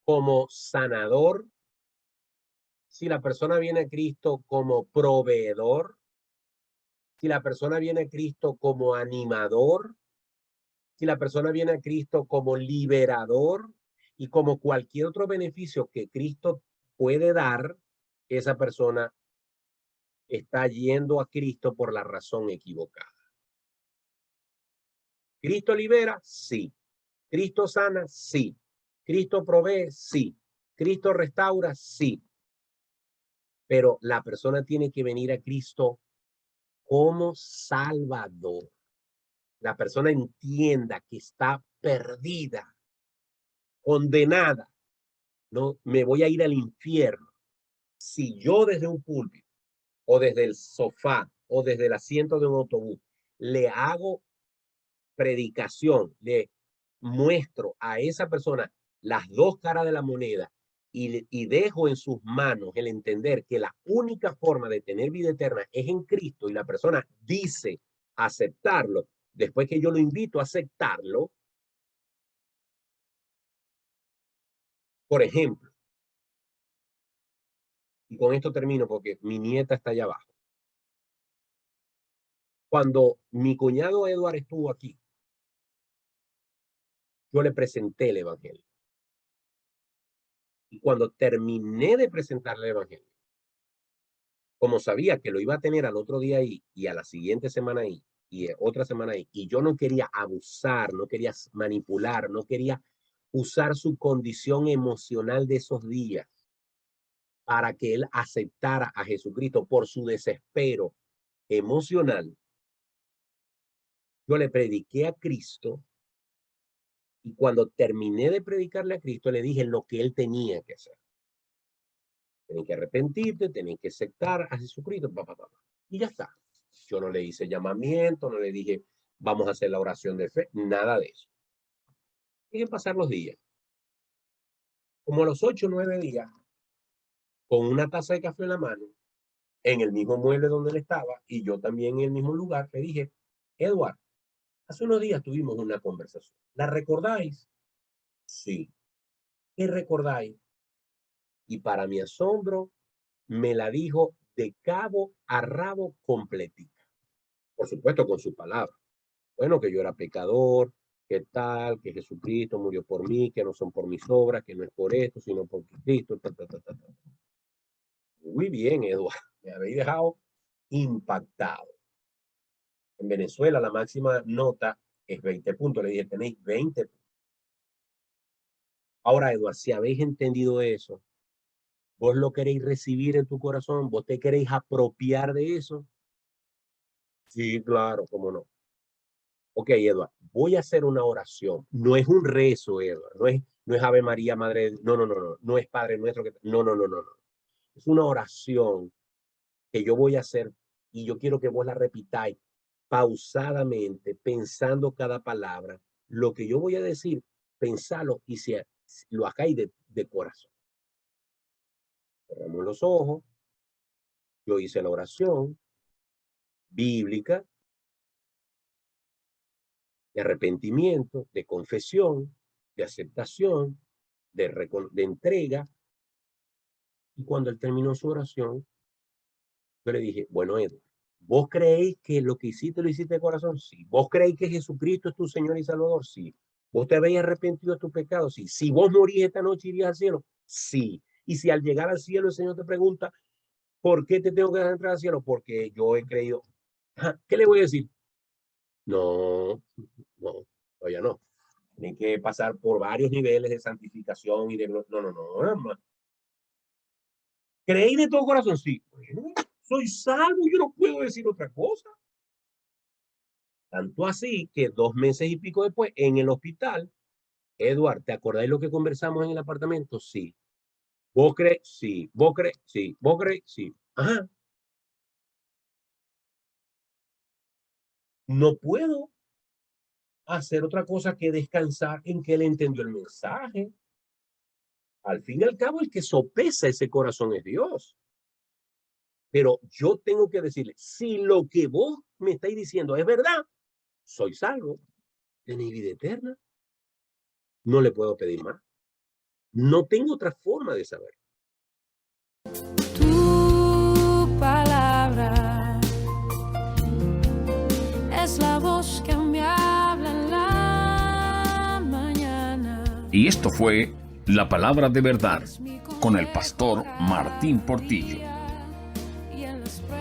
como sanador, si la persona viene a Cristo como proveedor, si la persona viene a Cristo como animador, si la persona viene a Cristo como liberador y como cualquier otro beneficio que Cristo puede dar, esa persona está yendo a Cristo por la razón equivocada. ¿Cristo libera? Sí. ¿Cristo sana? Sí. ¿Cristo provee? Sí. ¿Cristo restaura? Sí. Pero la persona tiene que venir a Cristo como Salvador. La persona entienda que está perdida, condenada. No, me voy a ir al infierno. Si yo desde un púlpito o desde el sofá o desde el asiento de un autobús le hago predicación, le muestro a esa persona las dos caras de la moneda y dejo en sus manos el entender que la única forma de tener vida eterna es en Cristo y la persona dice aceptarlo, después que yo lo invito a aceptarlo, por ejemplo, y con esto termino porque mi nieta está allá abajo. Cuando mi cuñado Eduardo estuvo aquí, yo le presenté el evangelio. Y cuando terminé de presentarle el evangelio, como sabía que lo iba a tener al otro día ahí y a la siguiente semana ahí y otra semana ahí, y yo no quería abusar, no quería manipular, no quería usar su condición emocional de esos días para que él aceptara a Jesucristo por su desespero emocional, yo le prediqué a Cristo y cuando terminé de predicarle a Cristo le dije lo que él tenía que hacer. Tenés que arrepentirte, tenés que aceptar a Jesucristo, y ya está. Yo no le hice llamamiento, no le dije vamos a hacer la oración de fe, nada de eso. Tienen que pasar los días. Como a los 8 o 9 días, con una taza de café en la mano, en el mismo mueble donde él estaba y yo también en el mismo lugar, le dije, Edward, hace unos días tuvimos una conversación. ¿La recordáis? Sí. ¿Qué recordáis? Y para mi asombro, me la dijo de cabo a rabo completita. Por supuesto, con su palabra. Bueno, que yo era pecador, que tal, que Jesucristo murió por mí, que no son por mis obras, que no es por esto, sino por Cristo. Muy bien, Eduardo. Me habéis dejado impactado. En Venezuela la máxima nota es 20 puntos. Le dije, tenéis 20 puntos. Ahora, Eduardo, si habéis entendido eso, vos lo queréis recibir en tu corazón, vos te queréis apropiar de eso. Sí, claro, cómo no. Ok, Eduardo, voy a hacer una oración. No es un rezo, Eduardo. No es Ave María, Madre. No. No es Padre Nuestro. No. Es una oración que yo voy a hacer y yo quiero que vos la repitáis pausadamente, pensando cada palabra. Lo que yo voy a decir, pensalo y si lo hagáis de corazón. Cerramos los ojos. Yo hice la oración bíblica de arrepentimiento, de confesión, de aceptación, de entrega. Y cuando él terminó su oración, yo le dije, bueno, Edward, ¿vos creéis que lo que hiciste lo hiciste de corazón? Sí. ¿Vos creéis que Jesucristo es tu Señor y Salvador? Sí. ¿Vos te habéis arrepentido de tus pecados? Sí. Si vos morís esta noche, ¿irías al cielo? Sí. Y si al llegar al cielo el Señor te pregunta, ¿por qué te tengo que dejar entrar al cielo? Porque yo he creído. ¿Qué le voy a decir? No, todavía no. Tienen que pasar por varios niveles de santificación y de... No. ¿Creéis de todo corazón? Sí. Bueno, soy salvo, yo no puedo decir otra cosa. Tanto así que 2 meses y pico después, en el hospital, Edward, ¿te acordáis lo que conversamos en el apartamento? Sí. ¿Vos crees? Sí. ¿Vos crees? Sí. ¿Vos crees? Sí. Ajá. No puedo hacer otra cosa que descansar en que él entendió el mensaje. Al fin y al cabo, el que sopesa ese corazón es Dios. Pero yo tengo que decirle, si lo que vos me estáis diciendo es verdad, soy salvo, tenéis vida eterna. No le puedo pedir más. No tengo otra forma de saber. Tu palabra es la voz que me habla en la mañana. Y esto fue La Palabra de Verdad con el pastor Martín Portillo. Y en las pruebas